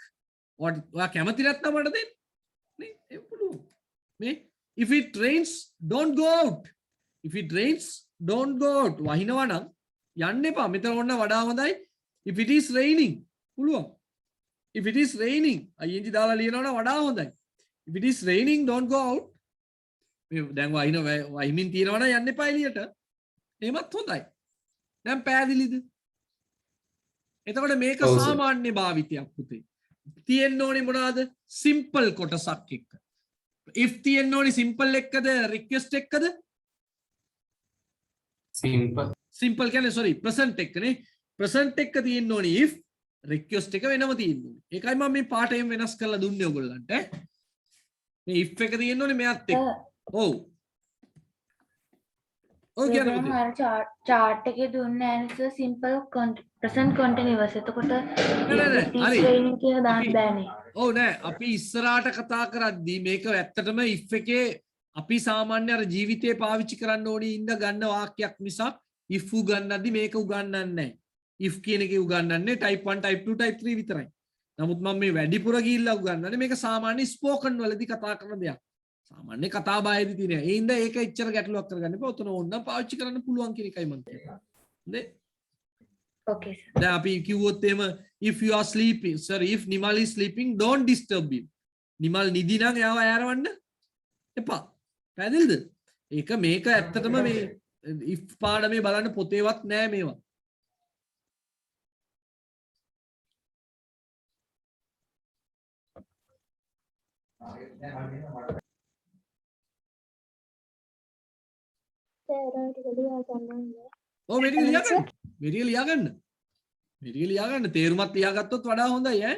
ඔයා කැමති නැත්නම් මට දෙන්න නේ ඒක පුළුවන් මේ if it rains don't go out if it rains don't go out වහිනවා නම් යන්න එපා මෙතන ඔන්න වඩා හොඳයි if it is raining පුළුවන් if it is raining ing දාලා ලියනවා නම් වඩා හොඳයි if it is raining don't go out මේ දැන් වහිමින් තියෙනවා නම් යන්න එපා එළියට එහෙමත් හොඳයි දැන් පෑදිලිද එතකොට මේක සාමාන්‍ය භාවිතයක් පුතේ තියෙන්න ඕනේ මොනවාද simple කොටසක් එක්ක if තියෙන්න ඕනේ simple එක්කද request එක්කද simple කියන්නේ sorry present එක්කනේ present එක්ක තියෙන්න ඕනේ if request එක වෙනම තියෙන්න ඕනේ ඒකයි මම මේ පාඩයෙන් වෙනස් කරලා දුන්නේ ඔයගොල්ලන්ට මේ if එක තියෙන්න ඕනේ මෙයත් එක්ක ඔව් ඔව් කියන්නේ chart එකේ දුන්නේ answer simple present continuous එතකොට හරි කියලා දාන්න බෑනේ ඔව් නෑ අපි ඉස්සරහට කතා කරද්දී මේක ඇත්තටම if එකේ අපි සාමාන්‍ය අර ජීවිතේ පාවිච්චි කරන්න ඕනේ ඉඳ ගන්න වාක්‍යයක් මිසක් if උගන්නද්දී මේක උගන්නන්නේ නැහැ if කියන එකේ උගන්නන්නේ type 1 type 2 type 3 විතරයි නමුත් මම මේ වැඩිපුර ගිහිල්ලා උගන්නන්නේ මේක සාමාන්‍ය ස්පෝකන් වලදී කතා කරන දෙයක් සාමාන්‍ය කතා බාහිරදී තියෙන. ඒ හින්දා ඒක එච්චර ගැටලුවක් කරගන්න එපා. ඔතන ඕනනම් පාවිච්චි කරන්න පුළුවන් කියන එකයි මම කියන්නේ. හොඳේ? Okay sir. දැන් අපි කිව්වොත් එහෙම if you are sleeping sorry if Nimal is sleeping don't disturb him. Nimal නිදි නම් එයාව ඇරවන්න එපා. පැහැදිලිද? ඒක මේක ඇත්තටම මේ if පාඩමේ බලන්න පොතේවත් නෑ මේවා. ඔව් මේක ලියාගන්න. මේක ලියාගන්න. මේක ලියාගන්න. තේරුමත් ලියාගත්තොත් වඩා හොඳයි ඈ.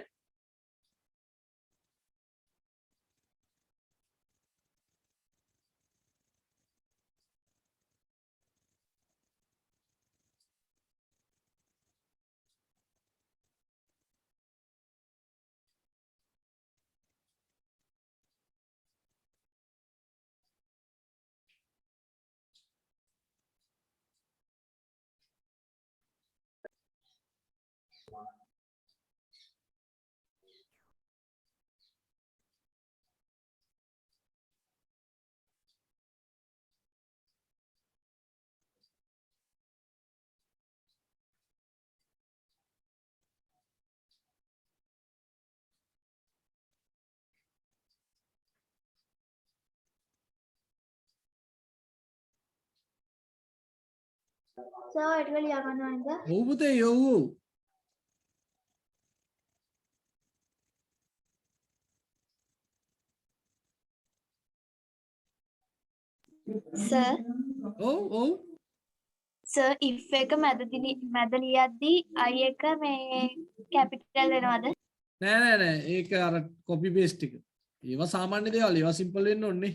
සර් ඔය ටික ලියා ගන්නවද? ඔව් පුතේ යෝ. Sir, ඔව් ඔව්. sir if එක මැද ලියද්දී I එක මේ capital වෙනවද? නෑ නෑ නෑ ඒක අර කොපි පේස්ට් එක. ඒවා සාමාන්‍ය දේවල්. ඒවා සිම්පල් වෙන්න ඕනේ.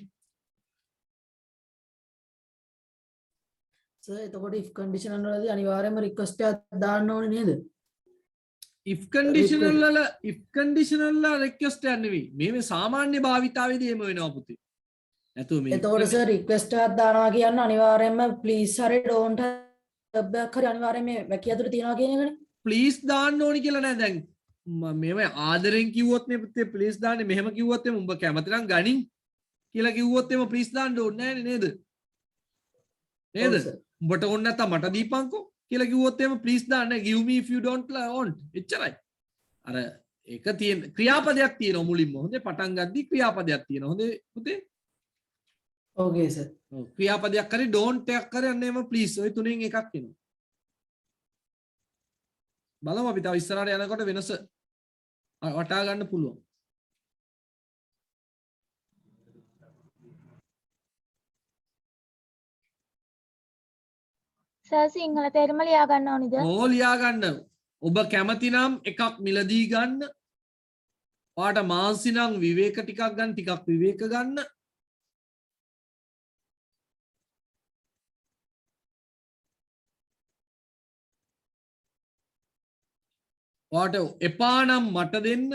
සර් එතකොට if conditional වලදී අනිවාර්යයෙන්ම request එකක් දාන්න ඕනේ නේද? if conditional වල request එකක් නෙවෙයි. මේ සාමාන්‍ය භාවිතාවේදී එහෙම වෙනවා පුතේ. නැතුව මේ එතකොට සර් request එකක් දානවා කියන්නේ අනිවාර්යයෙන්ම please හරි don't have හරි අනිවාර්යයෙන් මේ වැකිය ඇතුලේ තියනවා කියන එකනේ. please දාන්න ඕනි කියලා නෑ දැන්. මේව ආදරෙන් කිව්වොත් මේ පුතේ please දාන්නේ. මෙහෙම කිව්වොත් එම උඹ කැමති නම් ගනින් කියලා කිව්වොත් එම please දාන්න ඕනේ නෑනේ නේද? නේද? උඹට ඕන නැත්නම් මට දීපන්කෝ කියලා කිව්වොත් එම please දාන්න. give me if you don't want. එච්චරයි. අර ඒක තියෙන ක්‍රියාපදයක් තියෙනවා මුලින්ම. හොඳේ පටන් ගද්දි ක්‍රියාපදයක් තියෙනවා. හොඳේ පුතේ? Okay sir. ඔව් ක්‍රියාපදයක් හරි don't එකක් හරි අන්න එම please ඔය තුනෙන් එකක් එනවා. බලමු අපි තව ඉස්සරහට යනකොට වෙනස වටා ගන්න පුළුවන්. සර් සිංහල තේරුම ලියා ගන්න ඕනිද? ඕ ලියා ගන්න. ඔබ කැමති නම් එකක් මිලදී ගන්න. ඔයාට මාන්සි නම් විවේක ටිකක් ගන්න, ටිකක් විවේක ගන්න. ඔයාට එපා නම් මට දෙන්න.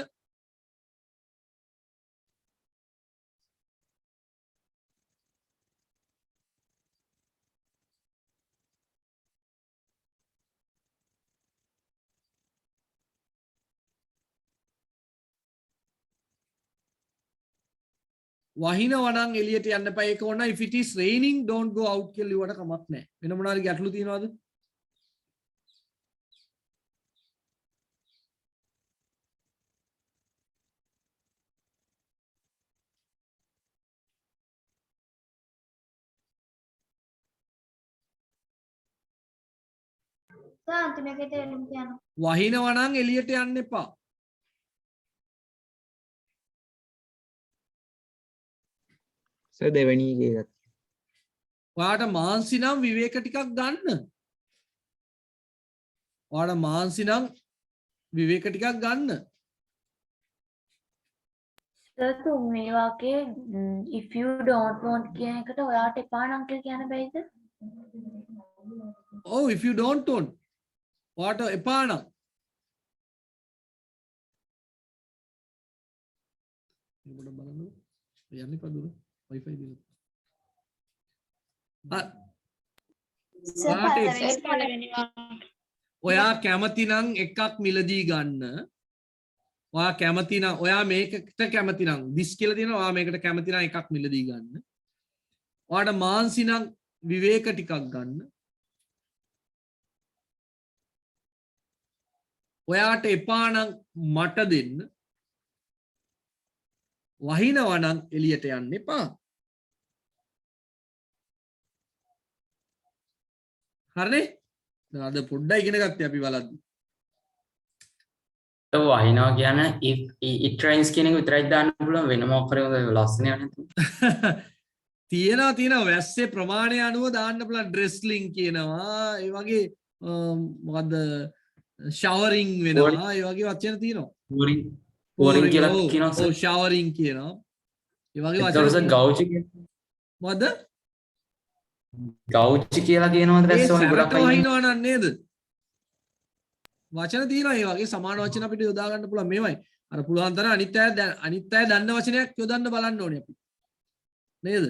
වහිනවා නම් එළියට යන්න එපා. ඒක ඕන if it is raining don't go out කියලා ලියුවට කමක් නැහැ. වෙන මොනවාරි ගැටලු තියෙනවද? සර් අන්තිම එකේ තේරුම කියන්න. වහිනවා නම් එළියට යන්න එපා. සර් දෙවෙනි එකත් ඔයාට මාන්සි නම් විවේක ටිකක් ගන්න. ඔයාට මාන්සි නම් විවේක ටිකක් ගන්න. සර් තුන්වෙනි වාක්‍යයේ if you don't want කියන එකට ඔයාට එපා නම් කියලා කියන්න බැයිද? ඔව් if you don't want. ඔයාට එපා නම්. මේකට බලන්න. යන්නේ පදුර. wifi දින. ඔයා කැමති නම් එකක් මිලදී ගන්න. ඔයා කැමති නම් ඔයා මේකට කැමති නම් this කියලා තියෙනවා. ඔයා මේකට කැමති නම් එකක් මිලදී ගන්න. ඔයාට මාන්සි නම් විවේක ටිකක් ගන්න. ඔයාට එපා නම් මට දෙන්න. වහිනවා නම් එළියට යන්න එපා. හරිනේ? දැන් අද පොඩ්ඩයි ඉගෙන ගත්තේ අපි බලද්දි. වහිනවා කියන්නේ it rains කියන එක විතරයි දාන්න පුළුවන්. වෙන මොකක් හරි ලස්සන යන්නේ. තියෙනවා වැස්සේ ප්‍රමාණය අනුව දාන්න පුළුවන්. ඩ්‍රෙස්ලින් කියනවා. ඒ වගේ මොකද්ද ෂවරින් වෙනවා. ඒ වගේ වචන තියෙනවා. pouring කියලා කියනවා සර්. ඔව් ෂවරින් කියනවා. ඒ වගේ ඒක වචන. ගෞචි කියන්නේ මොකද්ද? ගෞචි කියලා කියනවද දැන් සෝනි ගොඩක් අය වහිනවා නම් නේද? වචන තියෙනවා. ඒ වගේ සමාන වචන අපිට යොදා ගන්න පුළුවන්. මේවයි. අර පුළුවන් තරම් අනිත් අය දන්න වචනයක් යොදන්න බලන්න ඕනේ අපි. නේද?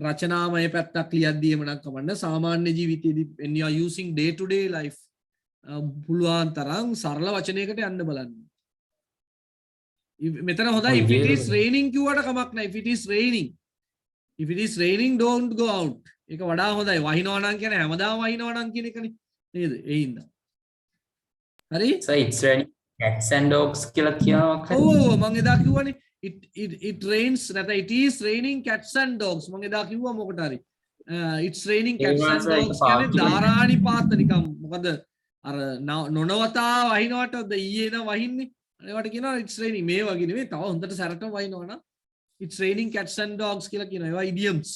රචනාමය පැත්තක් ලියද්දී එම නම් කමන්න. සාමාන්‍ය ජීවිතයේදී when you are using day to day life පුළුවන් තරම් සරල වචනයකට යන්න බලන්න. මෙතන හොඳයි if it is raining කිව්වට කමක් නැහැ. if it is raining. if it is raining don't go out. ඒක වඩා හොඳයි. වහිනවා නම් කියන්නේ හැමදාම වහිනවා නම් කියන එකනේ. නේද? ඒ හින්දා. හරි? so it's raining cats and dogs කියලා කියනවා. ඔව් මම එදා කිව්වනේ it rains නැත්නම් it is raining cats and dogs. මම එදා කිව්වා මොකට හරි. it's raining A cats and වහන්සේ ඒක dogs කියන්නේ පාවිච්චි කරන්නේ. ධාරානිපාත නිකම් මොකද අර නොනවතා වහිනවටද ඊයේ නම් වහින්නේ ඒවට කියනවා it's raining මේ වගේ නෙවෙයි තව හොඳට සැරටම වහිනවා නම් it's raining cats and dogs කියලා කියනවා ඒවා idioms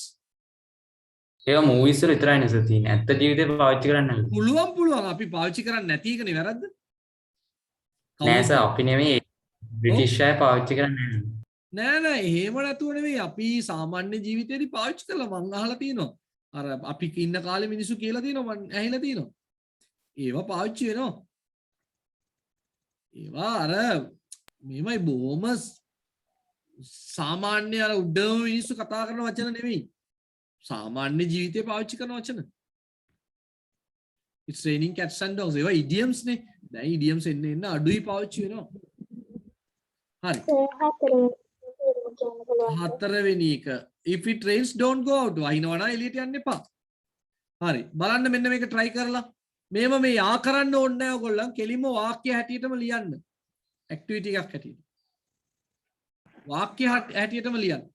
ඒවා මූවිස් වල විතරයි නේද තියෙන්නේ. ඇත්ත ජීවිතේ පාවිච්චි කරන්නේ නැහැ. පුළුවන් අපි පාවිච්චි කරන්නේ නැති එකනේ වැරද්ද නෑ සර් අපි නෙමෙයි බ්‍රිටිෂ් අය පාවිච්චි කරන්නේ නැහැ. නෑ එහෙම නැතුව නෙවෙයි අපි සාමාන්‍ය ජීවිතේදී පාවිච්චි කරලා මං අහලා තියෙනවා අර අපි ඉන්න කාලේ මිනිස්සු කියලා තියෙනවා මං ඇහිලා තියෙනවා ඒවා පාවිච්චි වෙනවා ඒවා අර මේමයි බොහොම සාමාන්‍ය අර උඩම මිනිස්සු කතා කරන වචන නෙවෙයි සාමාන්‍ය ජීවිතේ පාවිච්චි කරන වචන it's raining cats and dogs ඒවා idioms නේ දැන් idioms එන්න අඩුයි පාවිච්චි වෙනවා හරි හතරවෙනි එක if it rains don't go out වහිනවා නම් එළියට යන්න එපා හරි බලන්න මෙන්න මේක try කරලා මේව මේ යා කරන්න ඕනේ නැහැ ඔයගොල්ලන් කෙලින්ම වාක්‍ය හැටියටම ලියන්න activity එකක් හැටියට වාක්‍ය හැටියටම ලියන්න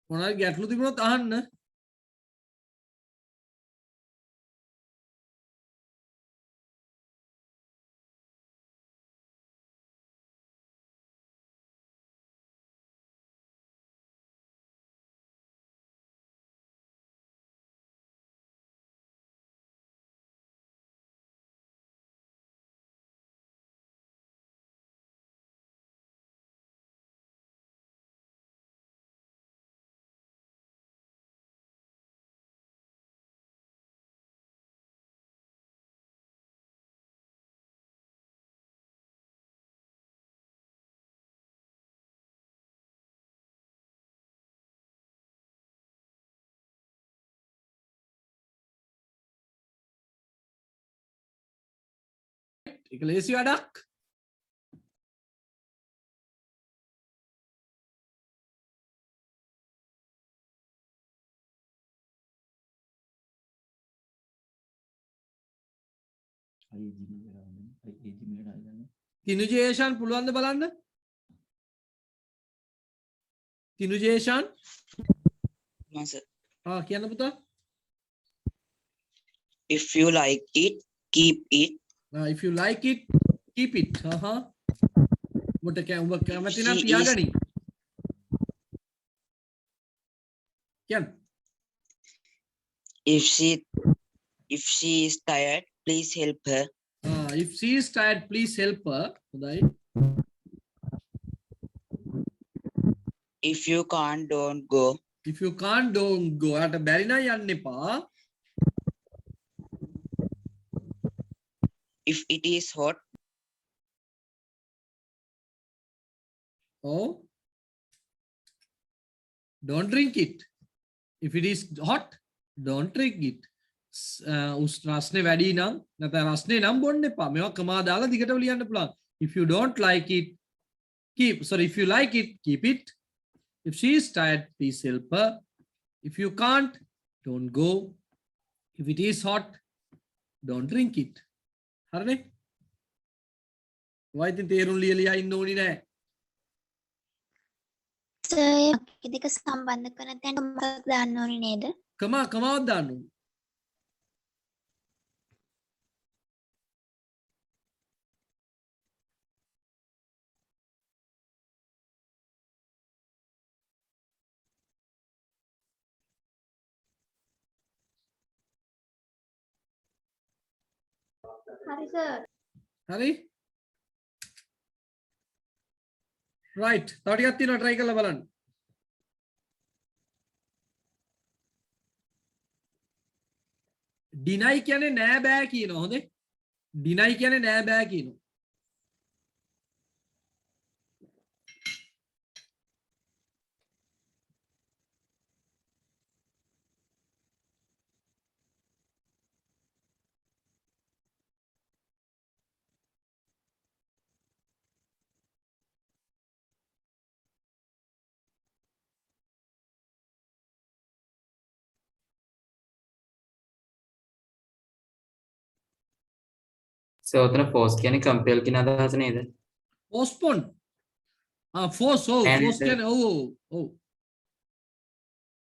මොනවාරි ගැටලු තිබුණොත් අහන්න ඒක ලේසි වැඩක් තිනුජේෂන් පුළුවන්ද බලන්න තිනුජේෂන් කියන්න පුතා if you like it keep it if you like it keep it ඔබට ඔබ කැමති නම් තියාගනි කියන්න if she is tired please help her if she is tired please help her හොඳයි if you can't don't go if you can't don't go යට බැරි නම් යන්න එපා if it is hot don't drink it if it is hot don't drink it රස්නේ වැඩි නම් නැත්නම් රස්නේ නම් බොන්න එපා මේවා කමා දාලා දිගටම ලියන්න පුළුවන් if you don't like it if you like it keep it if she is tired please help her if you can't don't go if it is hot don't drink it හරිනේ වයිතින් තේරුම් ලියලා ඉන්න ඕනි නෑ සර් දෙක සම්බන්ධ කරන තැන මොකක්ද දාන්න ඕනේ නේද කමාවක් දාන්න ඕනේ හරි සර් හරි right තව ටිකක් තියෙනවා try කරලා බලන්න deny කියන්නේ නෑ බෑ කියනවා හොඳේ deny කියන්නේ නෑ බෑ කියනවා So උතන force කියන්නේ compel කියන අදහස නේද? postpone force And force කියන්නේ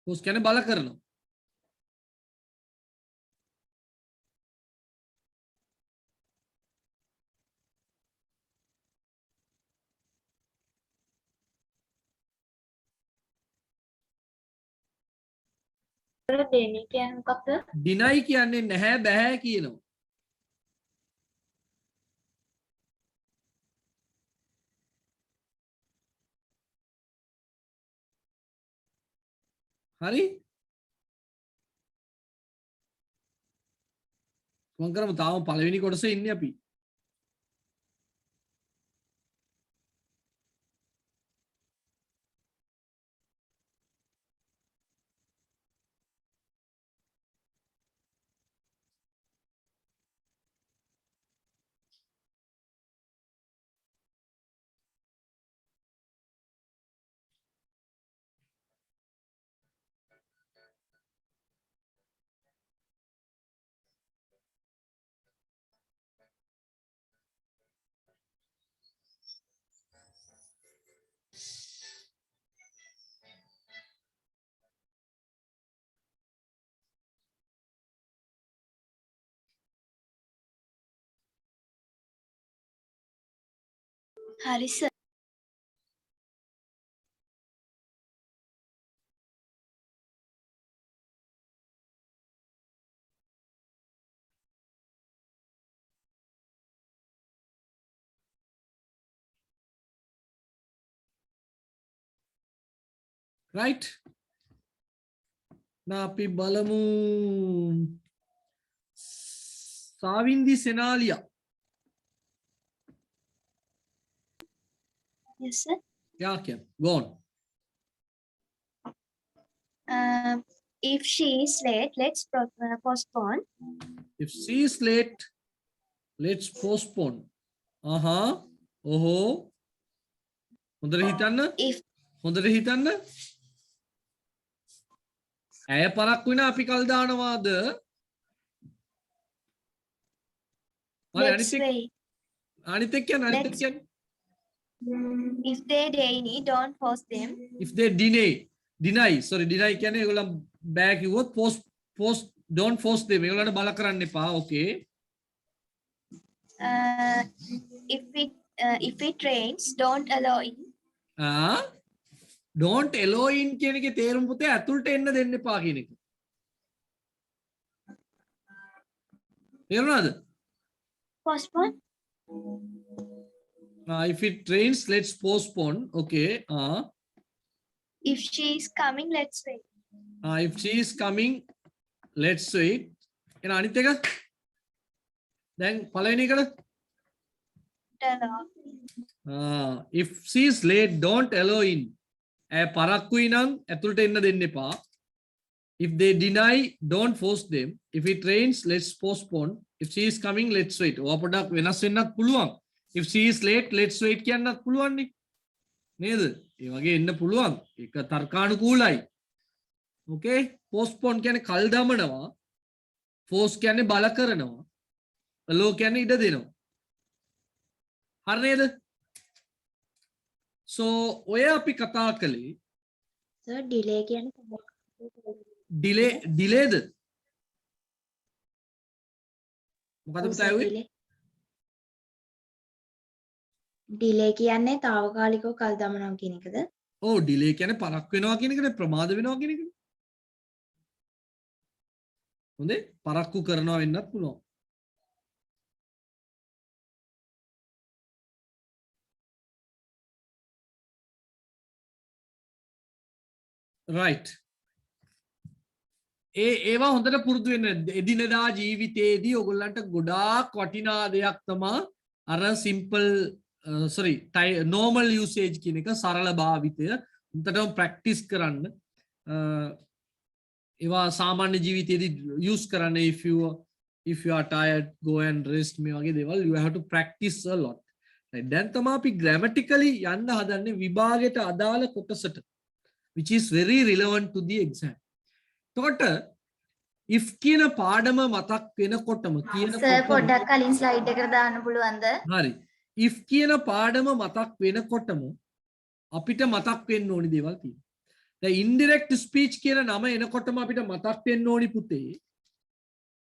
force කියන්නේ බල කරනවා. දෙන්නේ කියන්නේ මොකක්ද? deny කියන්නේ නැහැ බෑ කියනවා. හරි? මම කරමු තාම පළවෙනි කොටසේ ඉන්නේ අපි. හරි සර්. right? now අපි බලමු සාවින්දි සෙනාලියා. Yes sir. යා කියන්න. go on. If she is late, let's postpone. if she is late let's postpone. ඔහෝ හොඳට හිතන්න. If හොඳට හිතන්න. ඇය පරක් වෙන අපි කල් දානවාද? let's wait. අනිත් එක්ක කියන්නේ අනිත් එක්ක කියන්නේ If they deny, don't force them. if they deny කියන්නේ ඒගොල්ලන් බෑ කිව්වොත් don't force them ඒගොල්ලන්ට බල කරන්න එපා. okay. If it rains, don't allow in. don't allow in කියන එකේ තේරුම පුතේ ඇතුළට එන්න දෙන්න එපා කියන එක. තේරුණාද? Postpone. if it rains let's postpone. okay. If she is coming, let's wait. if she is coming let's wait. එන අනිත් එක දැන් පළවෙනි එකට if she is late don't allow in. ඇය පරක්කුයි නම් ඇතුළට එන්න දෙන්න එපා. if they deny don't force them. if it rains let's postpone. if she is coming let's wait. ඔය පොඩක් වෙනස් වෙන්නත් පුළුවන්. if she is late let's wait කියන්නත් පුළුවන් නේ. නේද? ඒ වගේ එන්න පුළුවන්. ඒක තර්කානුකූලයි. okay. postpone කියන්නේ කල් දමනවා. force කියන්නේ බල කරනවා. allow කියන්නේ ඉඩ දෙනවා. හරි නේද? so ඔය අපි කතා කළේ සර් ඩිලේ කියන්නේ ඩිලේද? මොකද පුතා ඇහුවේ? ඩිලේ කියන්නේ తాවකාලිකව කල් දමනවා කියන එකද? ඔව් ඩිලේ කියන්නේ පරක් වෙනවා කියන එකනේ ප්‍රමාද වෙනවා කියන එකනේ. හොඳේ පරක්කු කරනවා වෙන්නත් පුළුවන්. right. ඒවා හොඳට පුරුදු වෙන්න. එදිනෙදා ජීවිතයේදී ඔයගොල්ලන්ට ගොඩාක් වටිනා දෙයක් තමයි අර simple normal usage කියන එක සරල භාවිතය උන්ටම ප්‍රැක්ටිස් කරන්න. ඒවා සාමාන්‍ය ජීවිතයේදී use කරන්න. if you are tired go and rest මේ වගේ දේවල් you have to practice a lot. right. දැන් තමයි අපි grammatically යන්න හදන්නේ විභාගයට අදාළ කොටසට which is very relevant to the exam. එතකොට if කියන පාඩම මතක් වෙනකොටම සර් කියනකොටම පොඩ්ඩක් කලින් ස්ලයිඩ් එකට දාන්න පුළුවන්ද? හරි if කියන පාඩම මතක් වෙනකොටම අපිට මතක් වෙන්න ඕනි දේවල් තියෙනවා. දැන් indirect speech කියන නම එනකොටම අපිට මතක් වෙන්න ඕනි පුතේ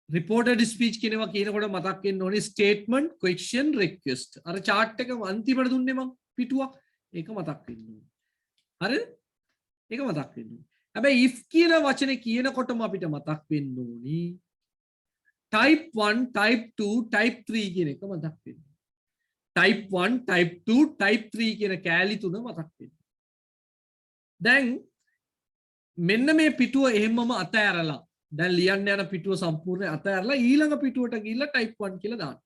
reported speech කියනවා කියනකොට මතක් වෙන්න ඕනි statement question request. අර chart එක අන්තිමට දුන්නේ මම පිටුවක් ඒක මතක් වෙන්න ඕනි. හරිද? ඒක මතක් වෙන්න ඕනි. හැබැයි if කියන වචනේ කියනකොටම අපිට මතක් වෙන්න ඕනි type 1 type 2 type 3 කියන එක මතක් වෙන්න. type 1 type 2 type 3 කියන කෑලි තුන මතක් වෙන්න. දැන් මෙන්න මේ පිටුව එහෙමම අතෑරලා දැන් ලියන්න යන පිටුව සම්පූර්ණ අතෑරලා ඊළඟ පිටුවට ගිහිල්ලා type 1 කියලා දාන්න.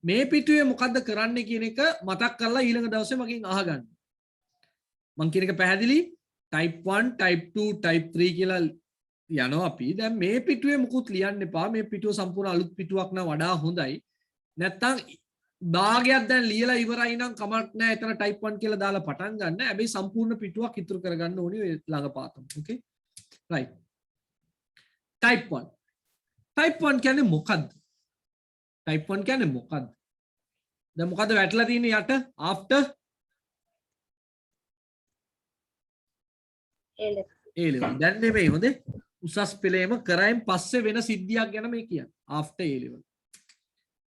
මේ පිටුවේ මොකද්ද කරන්නේ කියන එක මතක් කරලා ඊළඟ දවසේ මගෙන් අහගන්න. මං කියන එක පැහැදිලි? type 1 type 2 type 3 කියලා යනවා අපි. දැන් මේ පිටුවේ මුකුත් ලියන්න එපා. මේ පිටුව සම්පූර්ණ අලුත් පිටුවක් නා වඩා හොඳයි. නැත්තම් භාගයක් දැන් ලියලා ඉවරයි නම් කමක් නැහැ. එතන type 1 කියලා දාලා පටන් ගන්න. හැබැයි සම්පූර්ණ පිටුවක් ඉතුරු කරගන්න ඕනේ ඔය ළඟ පාතම. okay right type 1 type 1 කියන්නේ මොකද්ද? type 1 කියන්නේ මොකද්ද? දැන් මොකද්ද වැටලා තියෙන්නේ යට after A level. දැන් නෙමෙයි හොඳේ. උසස් පෙළේම කරයින් පස්සේ වෙන සිද්ධියක් ගැන මේ කියන්නේ. after A level.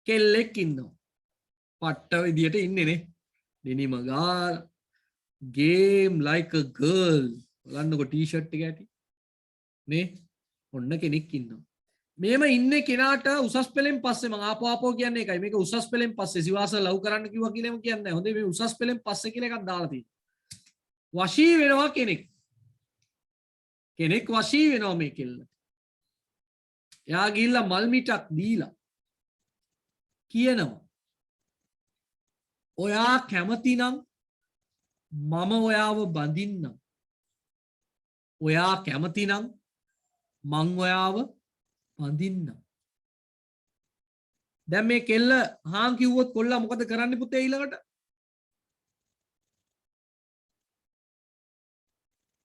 කෙල්ලෙක් ඉන්නවා. පට්ට විදියට ඉන්නේ නේ. දෙනිම ගාලා game like a girl. බලන්නකො t-shirt එක ඇති. නේ? ඔන්න කෙනෙක් ඉන්නවා. මේම ඉන්නේ කෙනාට උසස් පෙළෙන් පස්සේ මම ආපෝ කියන්නේ ඒකයි. මේක උසස් පෙළෙන් පස්සේ සිවාස ලව් කරන්න කිව්වා කියලාම කියන්නේ නැහැ. හොඳේ මේ උසස් පෙළෙන් පස්සේ කියලා එකක් දාලා තියෙනවා. වශී වෙනවා කෙනෙක්. කෙනෙක් වශී වෙනවා මේ කෙල්ල. එයා ගිහිල්ලා මල් මිටක් දීලා කියනවා ඔයා කැමති නම් මම ඔයාව බඳින්නම්. ඔයා කැමති නම් මං ඔයාව බඳින්නම්. දැන් මේ කෙල්ල හාන් කිව්වොත් කොල්ලා මොකද කරන්නේ පුතේ ඊළඟට?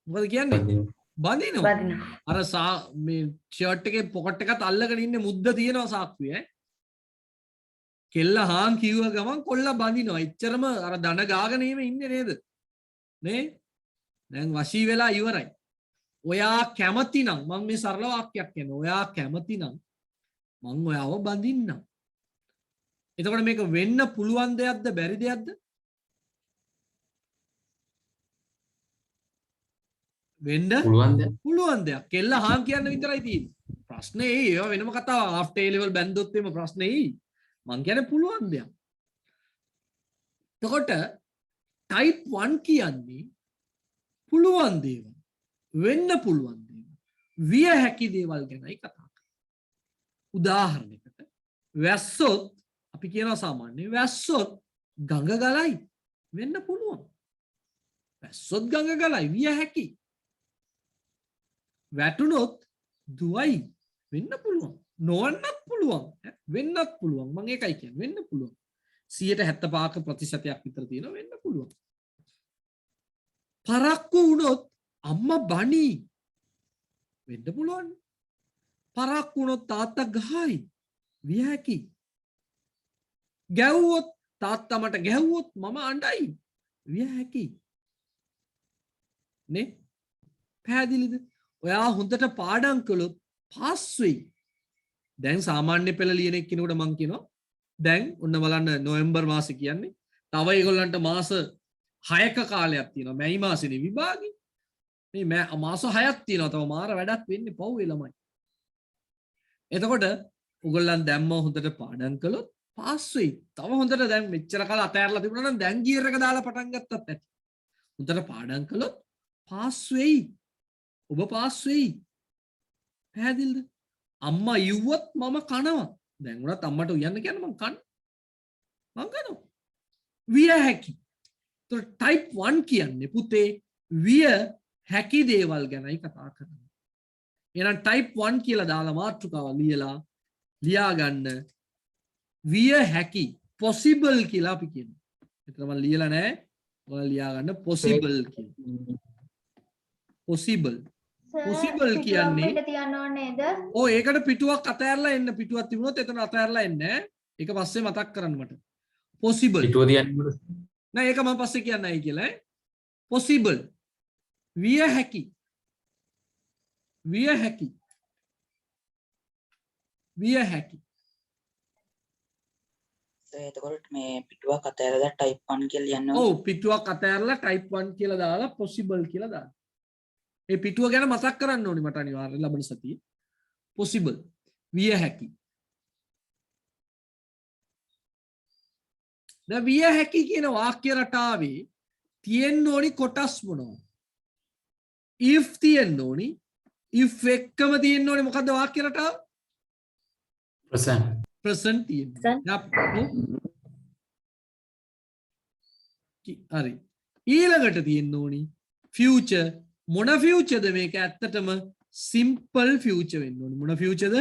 මොකද කියන්නේ? බඳිනවා. අර මේ ෂර්ට් එකේ පොකට් එකත් අල්ලගෙන ඉන්නේ මුද්ද තියෙනවා සාක්කුවේ. කෙල්ල හාන් කිව්ව ගමන් කොල්ලා බඳිනවා. එච්චරම අර දන ගාගෙන ඉන්නේ නේද? නේ? දැන් වශී වෙලා ඉවරයි. ඔයා කැමති නම් මම මේ සරල වාක්‍යයක් කියනවා. ඔයා කැමති නම් මං ඔයාව බඳින්නම්. එතකොට මේක වෙන්න පුළුවන් දෙයක්ද බැරි දෙයක්ද? වෙන්න පුළුවන් දෙයක්. කෙල්ල හාන් කියන්න විතරයි තියෙන්නේ. ප්‍රශ්නේ ඒවා වෙනම කතාවක්. after A level බැන්දොත් එම ප්‍රශ්නේ මං කියන්නේ පුළුවන් දෙයක්. එතකොට type 1 කියන්නේ පුළුවන් දේවල්. වෙන්න පුළුවන් දේවල්. විය හැකි දේවල් ගැනයි කතා කරන්නේ. උදාහරණයකට වැස්සොත් අපි කියනවා සාමාන්‍ය වැස්සොත් ගඟ ගලයි වෙන්න පුළුවන්. වැස්සොත් ගඟ ගලයි විය හැකි. වැටුනොත් දුවයි වෙන්න පුළුවන්. නොවන්නත් පුළුවන්. වෙන්නත් පුළුවන්. මම ඒකයි කියන්නේ වෙන්න පුළුවන්. 75%ක ප්‍රතිශතයක් විතර තියෙනවා වෙන්න පුළුවන්. පරක්කු වුණොත් අම්මා බණි වෙන්න පුළුවන්. පරක්කු වුණොත් තාත්තා ගහයි විය හැකි. ගැව්වොත් තාත්තා මට ගැව්වොත් මම අඬයි විය හැකි. නේ? පැහැදිලිද? ඔයා හොඳට පාඩම් කළොත් පාස් වෙයි. දැන් සාමාන්‍ය පෙළ ලියන එක්කිනෙකුට මං කියනවා දැන් ඔන්න බලන්න නොවැම්බර් මාසෙ කියන්නේ තව ඒගොල්ලන්ට මාස 6ක කාලයක් තියෙනවා. මැයි මාසෙනේ විභාගේ. මේ මාස 6ක් තියෙනවා. තව මාර වැඩක් වෙන්නේ පව් ඒ ළමයි. එතකොට ඔයගොල්ලන් දැම්ම හොඳට පාඩම් කළොත් පාස් වෙයි. තව හොඳට දැන් මෙච්චර කාල අතෑරලා තිබුණා නම් දැන් ගියර් එක දාලා පටන් ගත්තත් ඇති. හොඳට පාඩම් කළොත් පාස් වෙයි. ඔබ පාස් වෙයි. පැහැදිලිද? අම්මා ඉව්වොත් මම කනවා. දැන් උනත් අම්මට උයන්න කියන්නේ මං කනවා. විය හැකි. તો type 1 කියන්නේ පුතේ විය හැකි දේවල් ගැනයි කතා කරන්නේ. එහෙනම් type 1 කියලා දාලා මාතෘකාව ලියා ගන්න විය හැකි possible කියලා අපි කියනවා. එතන මම ලියලා නැහැ. ඔයාලා ලියා ගන්න possible කියලා. possible. possible කියන්නේ පිට තියන්න ඕනේ නේද? ඕ ඒකට පිටුවක් අතෑරලා එන්න පිටුවක් තිබුණොත් එතන අතෑරලා එන්න ඒක පස්සේ මතක් කරන්න මට possible පිටුව තියන්න නෑ ඒක මම පස්සේ කියන්නයි කියලා possible විය හැකි විය හැකි විය හැකි එතකොට මේ පිටුවක් අතෑරලා type 1 කියලා ලියන්න ඕනේ. ඔව් පිටුවක් අතෑරලා type 1 කියලා දාලා possible කියලා දාන්න. ඒ පිටුව ගැන මතක් කරන්න ඕනේ මට අනිවාර්යයෙන් ලබන සතියේ. possible විය හැකි. දැන් විය හැකි කියන වාක්‍ය රටාවේ තියෙන්න ඕනි කොටස් මොනවද? if තියෙන්න ඕනි if එක්කම තියෙන්න ඕනි මොකද්ද වාක්‍ය රටාව? present present තියෙනවා. හරි. ඊළඟට තියෙන්න ඕනි future මොන futureද මේක ඇත්තටම simple future වෙන්න ඕනි. මොන futureද?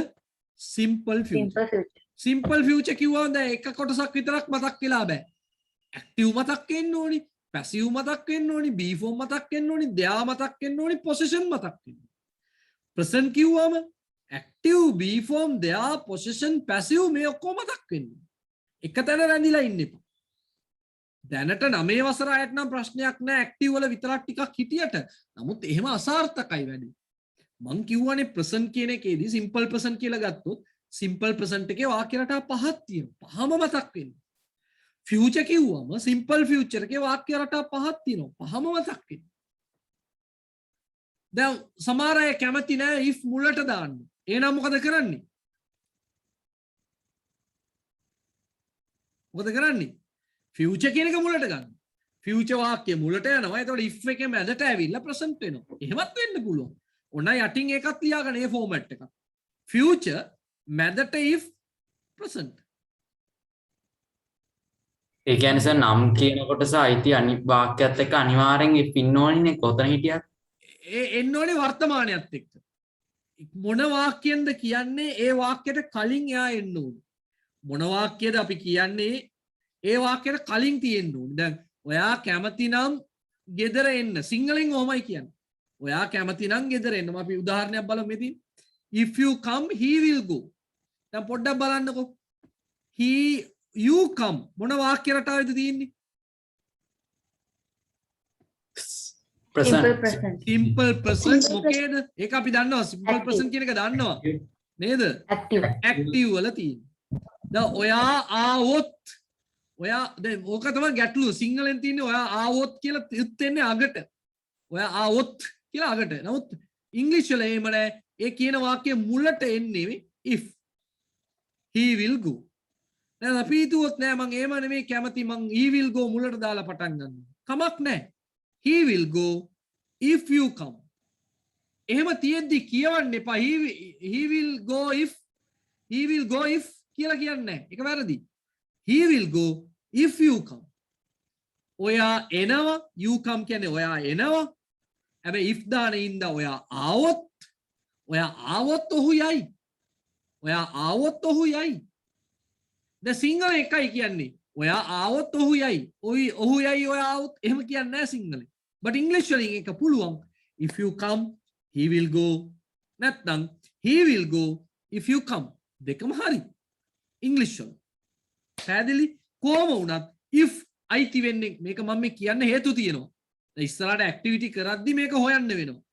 simple future. simple future කිව්වම දැන් එක කොටසක් විතරක් මතක් වෙලා බෑ. active මතක් වෙන්න ඕනි, passive මතක් වෙන්න ඕනි, be form මතක් වෙන්න ඕනි, there මතක් වෙන්න ඕනි, possession මතක් වෙන්න ඕනි. present කිව්වම active, be form, there, possession, passive මේ ඔක්කොම මතක් වෙන්න ඕනි. එක තැන රැඳිලා ඉන්න එපා. දැනට 9 වසර අයට නම් ප්‍රශ්නයක් නෑ active වල විතරක් ටිකක් හිටියට. නමුත් එහෙම අසාර්ථකයි වැඩි. මං කියවනේ present කියන එකේදී simple present කියලා ගත්තොත් simple present එකේ වාක්‍ය රටා පහක් තියෙනවා. පහම මතක් වෙන්න. future කිව්වම simple future එකේ වාක්‍ය රටා පහක් තියෙනවා. පහම මතක් වෙන්න. දැන් සමහර අය කැමති නෑ if මුලට දාන්න. එහෙනම් මොකද කරන්නේ? මොකද කරන්නේ? future කියන එක මුලට ගන්න. future වාක්‍ය මුලට යනවා. එතකොට if එකේ මැදට ඇවිල්ලා present වෙනවා. එහෙමත් වෙන්න පුළුවන්. ඔන්න යටින් එකක් තියාගන්න මේ ෆෝමැට් එක. future මැදට if present. ඒ කියන්නේ සර් නම් කියන කොටස අයිති වාක්‍යයත් එක්ක අනිවාර්යෙන් if ඉන්න ඕනේ කොතන හිටියත් ඒ එන්න ඕනේ වර්තමානයත් එක්ක. මොන වාක්‍යෙන්ද කියන්නේ ඒ වාක්‍යයට කලින් එයා එන්න ඕනේ. මොන වාක්‍යද අපි කියන්නේ ඒ වාක්‍යයට කලින් තියෙන්න ඕනේ. දැන් ඔයා කැමති නම් ගෙදර එන්න. සිංහලෙන් ඔහොමයි කියන්නේ. ඔයා කැමති නම් ගෙදර එන්න. අපි උදාහරණයක් බලමු මෙතන. If you come he will go. දැන් පොඩ්ඩක් බලන්නකෝ. You come මොන වාක්‍ය රටාවේද තියෙන්නේ? simple present මොකේද? ඒක අපි දන්නවා simple present කියන එක දන්නවා. නේද? active වල තියෙන්නේ. දැන් ඔයා ආවොත් ඔයා දැන් ඕක තමයි ගැටලුව. සිංහලෙන් තියෙන්නේ ඔයා ආවොත් කියලා යුත්තේන්නේ අගට. ඔයා ආවොත් කියලා අගට. නමුත් ඉංග්‍රීසි වල එහෙම නෑ. ඒ කියන වාක්‍යය මුලට එන්නේ if he will go. දැන් අපි හිතුවොත් නෑ මං එහෙම නෙමෙයි කැමති මං he will go මුලට දාලා පටන් ගන්නවා. කමක් නෑ. He will go if you come. එහෙම තියෙද්දි කියවන්න එපා he will go if කියලා කියන්නේ නෑ. ඒක වැරදි. He will go if you come. ඔයා එනවා you come කියන්නේ ඔයා එනවා. හැබැයි if දාන ඉඳලා ඔයා ආවොත් ඔහු යයි. ඔයා ආවොත් ඔහු යයි. දැන් සිංහල එකයි කියන්නේ. ඔයා ආවොත් ඔහු යයි. ඔහු යයි ඔයා ආවොත් එහෙම කියන්නේ නැහැ සිංහලෙන්. but english වලින් එක පුළුවන්. if you come he will go. නැත්නම් he will go if you come. දෙකම හරි. english වල. පැහැදිලි? කොහොම වුණත් if අයිති වෙන්නේ මේක මම මේ කියන්න හේතු තියෙනවා. දැන් ඉස්සරහට activity කරද්දි මේක හොයන්න වෙනවා.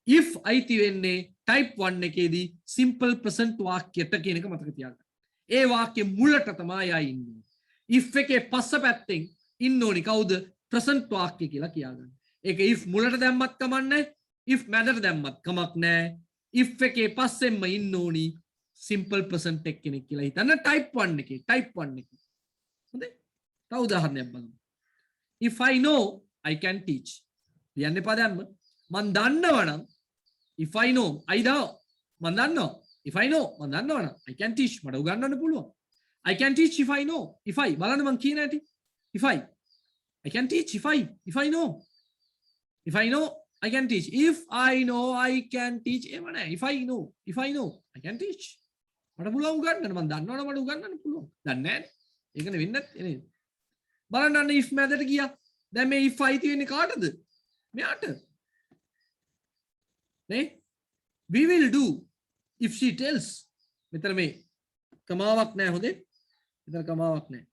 if අයිති වෙන්නේ type 1 එකේදී simple present වාක්‍යයට කියන එක මතක තියාගන්න. ඒ වාක්‍ය මුලට තමයි ආ ඉන්නේ. if එකේ පස්ස පැත්තෙන් ඉන්න ඕනි කවුද? present වාක්‍ය කියලා කියාගන්න. ඒක if මුලට දැම්මත් කමක් නැහැ. if මැදට දැම්මත් කමක් නැහැ. if එකේ පස්සෙන්ම ඉන්න ඕනි simple present එක කෙනෙක් කියලා හිතන්න type 1 එකේ. type 1 එකේ. හොඳයි? තව උදාහරණයක් බලමු. if I know I can teach. කියන්න එපා දැම්ම. මන් දන්නවනම් if I know I know මන් දන්නවා. if I know මන් දන්නවනම් I can teach මට උගන්වන්න පුළුවන්. I can teach if I know. if I බලන්න මං කියන හැටි. if I can teach if I know. if I know I can teach. if I know I can teach එහෙම නෑ. if I know I can teach. මට පුළුවන් උගන්වන්න. මං දන්නවනම් මට උගන්වන්න පුළුවන්. දන්නේ නෑනේ. ඒකනේ වෙන්නේ නේද? බලන්න අන්න if මැදට ගියා. දැන් මේ if අයිති වෙන්නේ කාටද? මෙයාට. නේ we will do if she tells මෙතන මේ කමාවක් නැහැ හොඳේ මෙතන කමාවක් නැහැ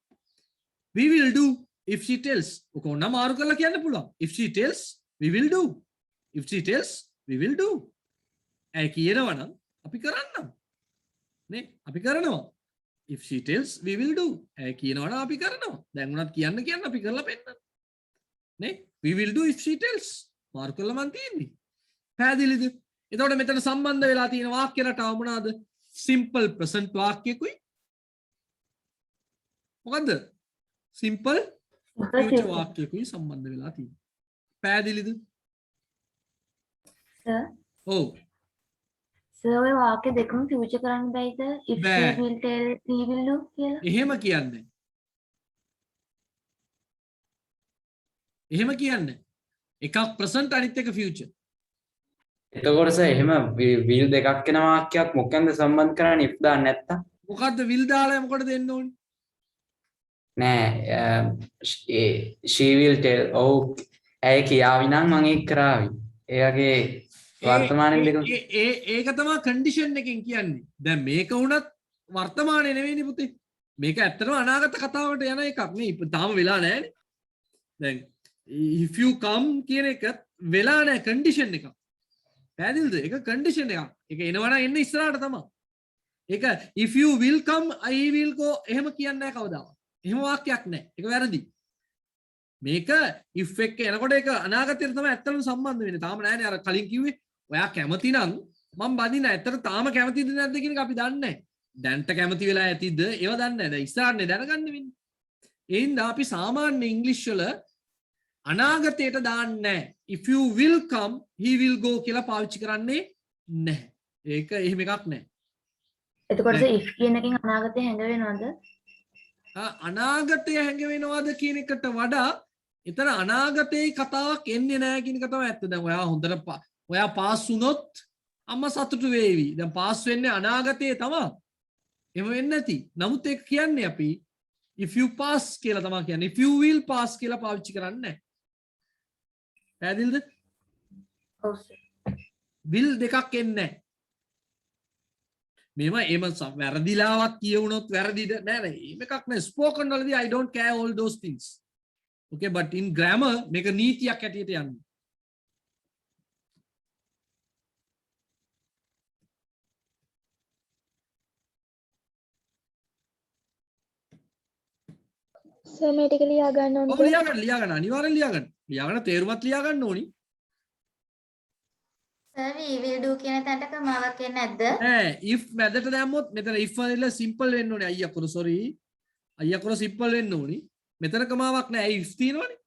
we will do if she tells ඔක ඕන මාරු කරලා කියන්න පුළුවන් if she tells we will do if she tells we will do ඇයි කියනවා නම් අපි කරන්නම් නේ අපි කරනවා if she tells we will do ඇයි කියනවා නම් අපි කරනවා දැන් උනත් කියන්න අපි කරලා පෙන්නන්න නේ we will do if she tells මාරු කරලා මන් තියෙන්නේ පැහැදිලිද එතකොට මෙතන සම්බන්ධ වෙලා තියෙන වාක්‍ය රටාව මොනවාද simple present වාක්‍යකුයි මොකද්ද simple future වාක්‍යකුයි සම්බන්ධ වෙලා තියෙන්නේ පැහැදිලිද සර් ඔව් සර් ඔය වාක්‍ය දෙකම ෆියුචර් කරන්න බැයිද if බෑ. she will tell we will do කියලා එහෙම කියන්නේ එකක් present අනිත් එක future එතකොට සර් එහෙම will දෙකක් වෙන වාක්‍යයක් මොකෙන්ද සම්බන්ධ කරන්නේ if දාන්න නැත්තම් මොකද්ද will දාලා මොකටද දෙන්න ඕනේ නෑ she will tell ඔව් ඇය කියාවි නම් මම ඒක කරાવી එයාගේ වර්තමානයේ දෙක ඒක තමයි කන්ඩිෂන් එකෙන් කියන්නේ දැන් මේක වුණත් වර්තමානයේ නෙවෙයිනේ පුතේ මේක ඇත්තටම අනාගත කතාවට යන එකක් නේ තාම වෙලා නැහැනේ දැන් if you come කියන එක වෙලා නැහැ කන්ඩිෂන් එකක් පැහැදිලිද ඒක කන්ඩිෂන් එකක් ඒක එනවා නම් එන්න ඉස්සරහට තමයි ඒක if you will come I will go එහෙම කියන්නේ නැහැ කවදාවත් එහෙම වාක්‍යයක් නැහැ ඒක වැරදි මේක if එක එනකොට ඒක අනාගතයට තමයි ඇත්තටම සම්බන්ධ වෙන්නේ තාම නැහැනේ අර කලින් කිව්වේ ඔයා කැමති නම් මම බඳින ඇත්තට තාම කැමතිද නැද්ද කියන එක අපි දන්නේ නැහැ දැන්ට කැමති වෙලා ඇතිද ඒව දන්නේ නැහැ දැන් ඉස්සරහනේ දැනගන්න වෙන්නේ ඒ හින්දා අපි සාමාන්‍ය ඉංග්‍රීසි වල අනාගතයට දාන්නේ if you will come he will go කියලා පාවිච්චි කරන්නේ නැහැ ඒක එහෙම එකක් නැහැ එතකොට සර් if කියන එකෙන් අනාගතේ හැඟ වෙනවද අනාගතය හැඟ වෙනවද කියන එකට වඩා එතන අනාගතේ කතාවක් එන්නේ නැහැ කියන එක තමයි ඇත්ත දැන් ඔයා හොඳට ඔයා පාස් වුණොත් අම්මා සතුටු වේවි දැන් පාස් වෙන්නේ අනාගතේ තමයි එහෙම වෙන්නේ නැති නමුත් ඒක කියන්නේ අපි if you pass කියලා තමයි කියන්නේ if you will pass කියලා පාවිච්චි කරන්නේ නැහැ පැහැදිලිද ඔව් සර් will දෙකක් එන්නේ නැහැ මේව වැරදිලාවක් කියවුනොත් වැරදිද නෑ නෑ මේකක් නෑ ස්පෝකන් වලදී I don't care all those things okay but in grammar මේක නීතියක් ඇටියට යන්නේ සර් මේ ටික ලියා ගන්න ඕනද? ඔව් ලියා ගන්න අනිවාර්යෙන් ලියා ගන්න තේරුමත් ලියා ගන්න ඕනි සර් we will do කියන තැනට කමාවක් එන්නේ නැද්ද? ඈ if මැදට දැම්මොත් මෙතන if වල simple වෙන්න ඕනේ අයියකරු sorry අයියකරු simple වෙන්න ඕනි මෙතන කමාවක් නෑ if තියෙනවනේ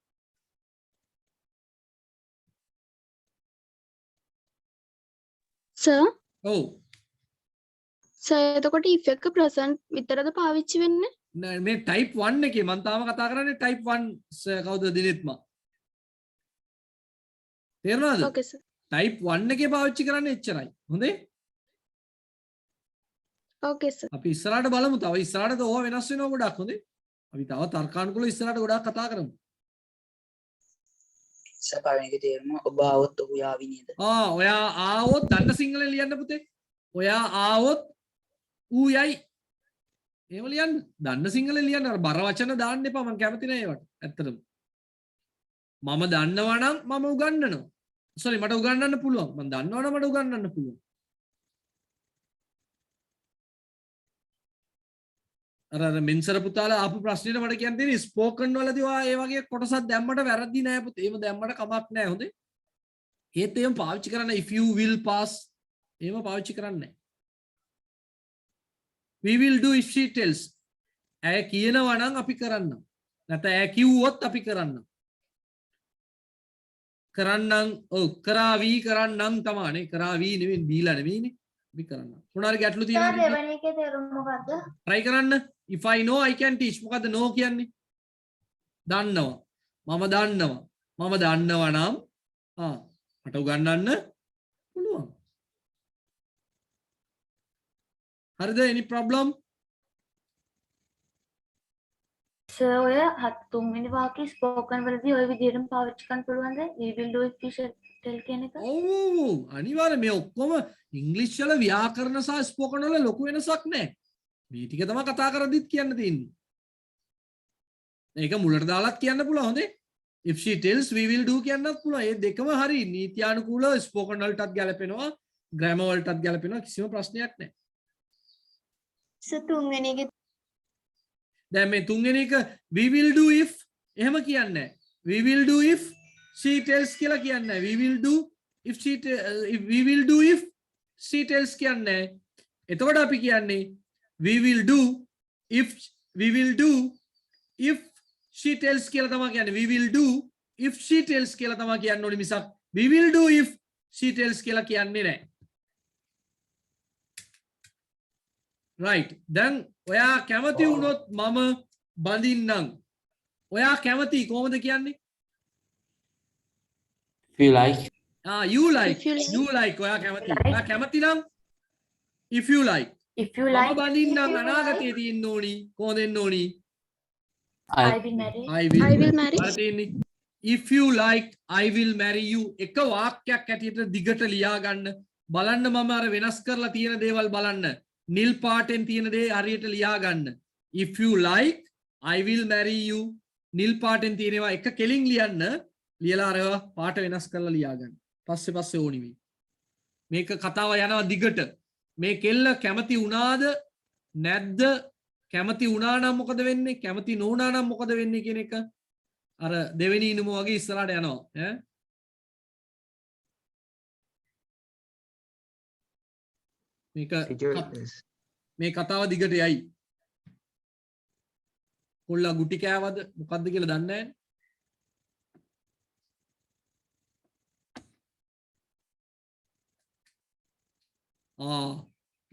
සර් ඔව් සර් එතකොට if එක present විතරද පාවිච්චි වෙන්නේ? නෑ මේ type 1 එකේ මම තාම කතා කරන්නේ type 1 කවුද දිනෙත්මා තේරුණාද? ඕකේ සර්. type 1 එකේ පාවිච්චි කරන්නේ එච්චරයි හොඳේ ඕකේ සර්. අපි ඉස්සරහට බලමු තව ඉස්සරහට ඕවා වෙනස් වෙනවා ගොඩක් හොඳේ අපි තව තර්කානුකූලව ඉස්සරහට ගොඩක් කතා කරමු සපාවෙනක තේරුම ඔබ આવොත් ඔහු යාවි නේද ඔයා ආවොත් දන්න සිංහලෙන් ලියන්න පුතේ ඔයා ආවොත් ඌ යයි එහෙම ලියන්න දන්න සිංහලෙන් ලියන්න අර බර වචන දාන්න එපා මම කැමති නෑ ඒවට ඇත්තටම මම දන්නවා නම් මම උගන්වනවා sorry මට උගන්වන්න පුළුවන් මම දන්නවා නම් මට උගන්වන්න පුළුවන් අර මෙන්සර පුතාලා ආපු ප්‍රශ්නෙට මට කියන්න තියෙන්නේ ස්පෝකන් වලදී ඔයා ඒ වගේ කොටසක් දැම්මට වැරදි නෑ පුතේ එහෙම දැම්මට කමක් නෑ හොඳේ ඒත් එහෙම පාවිච්චි කරන්න if you will pass එහෙම පාවිච්චි කරන්නේ නෑ we will do if she tells ඇය කියනවා නම් අපි කරන්නම් නැත්නම් ඇය කිව්වොත් අපි කරන්නම් කරන්නම් ඔව් කරાવી කරන්නම් තමයි කරાવી නෙවෙයි දීලා නෙවෙයිනේ අපි කරන්නම් මොනාරි ගැටලු සර් තියෙනවද දෙවෙනි එකේ තේරුම මොකද්ද try කරන්න if I know I can teach මොකද්ද no කියන්නේ දන්නවා මම දන්නවා නම් මට උගන්වන්න පුළුවන් හරිද any problem සර් ඔය තුන්වෙනි වාක්‍යයේ ස්පෝකන් වලදී ওই විදිහටම පාවිච්චි කරන්න පුළුවන්ද? we will do if we shall tell කියන එක? ඔව් අනිවාර්යයෙන් මේ ඔක්කොම ඉංග්‍රීසි වල ව්‍යාකරණ සහ ස්පෝකන් වල ලොකු වෙනසක් නැහැ. මේ ටික තමයි කතා කරද්දිත් කියන්න තියෙන්නේ. මේක මුලට දාලත් කියන්න පුළුවන් හොඳේ. if she tells we will do කියන්නත් පුළුවන්. මේ දෙකම හරි නීත්‍යානුකූලව ස්පෝකන් වලටත් ගැලපෙනවා, ග්‍රැමර් වලටත් ගැලපෙනවා, කිසිම ප්‍රශ්නයක් නැහැ. සර් තුන්වෙනි එකේ දැන් මේ තුන්වෙනි එක we will do if එහෙම කියන්නේ නැහැ. we will do if she tells කියලා කියන්නේ නැහැ. we will do if we will do if she tells කියන්නේ නැහැ. එතකොට අපි කියන්නේ we will do if she tells කියලා තමයි කියන්නේ. we will do if she tells කියලා තමයි කියන්න ඕනේ මිසක් we will do if she tells කියලා කියන්නේ නැහැ. right දැන් ඔයා කැමති වුණොත් මම බඳින්නම්. ඔයා කැමති කොහොමද කියන්නේ? if you like you like If you like. you like ඔයා කැමති. ඔයා කැමති නම් if you like if you මම like බඳින්නම් අනාගතයේ තියෙන්න ඕනි. කොහොමද එන්න ඕනි? I will marry I will I will marry. අර තියෙන්නේ if you like I will marry you එක වාක්‍යයක් ඇටියට දිගට ලියා ගන්න. බලන්න මම අර වෙනස් කරලා තියෙන දේවල් බලන්න. නිල් පාටෙන් තියෙන දේ හරියට ලියා ගන්න. if you like I will marry you නිල් පාටෙන් තියෙනවා එක කෙලින් ලියන්න. ලියලා අර පාට වෙනස් කරලා ලියා ගන්න. පස්සේ ඕනි වෙයි. මේක කතාව යනවා දිගට. මේ කෙල්ල කැමති වුණාද නැද්ද? කැමති වුණා නම් මොකද වෙන්නේ? කැමති නොවුණා නම් මොකද වෙන්නේ කියන එක අර දෙවෙනි ඉනුම වගේ ඉස්සරහට යනවා ඈ. මේ කතාව දිගට යයි. කොල්ලා ගුටි කෑවද මොකද්ද කියලා දන්නේ නැහැ.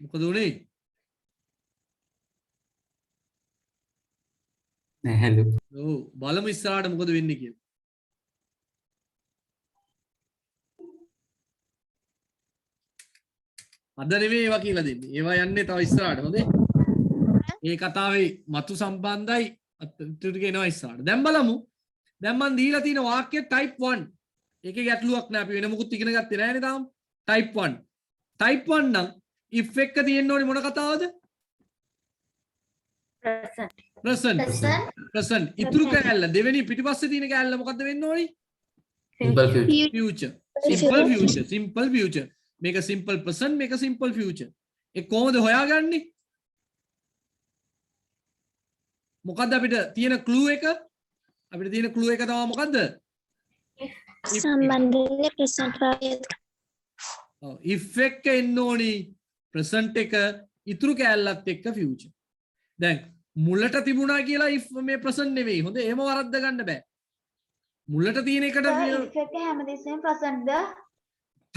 මොකද උනේ? නැහැලු. ඔව් බලමු ඉස්සරහට මොකද වෙන්නේ කියලා. අද නෙවෙයි ඒවා කියලා දෙන්නේ. ඒවා යන්නේ තව ඉස්සරහට. හොඳේ. මේ කතාවේ මතු සම්බන්ධයි අතුරුට එනවා ඉස්සරහට. දැන් බලමු. දැන් මම දීලා තියෙන වාක්‍ය type 1. ඒකේ ගැටලුවක් නෑ. අපි වෙන මොකුත් ඉගෙන ගත්තේ නෑනේ තාම. type 1. type 1 නම් if එක තියෙන්න ඕනේ මොන කතාවද? present. ඉතුරු කැලල දෙවෙනි පිටිපස්සේ තියෙන කැලල මොකද්ද වෙන්න ඕනේ? simple future. මේක simple present මේක simple future. ඒ කොහොමද හොයාගන්නේ? මොකද්ද අපිට තියෙන clue එක? අපිට තියෙන clue එක තමයි මොකද්ද? සම්බන්ධය present වාක්‍යයට. ඔව් if එක එන්න ඕනේ present එක ඉතුරු කැලලත් එක්ක future. දැන් මුලට තිබුණා කියලා if මේ present නෙවෙයි. හොඳ එහෙම වරද්ද ගන්න බෑ. මුලට තියෙන එකට if එක හැමදෙස්සෙම present ද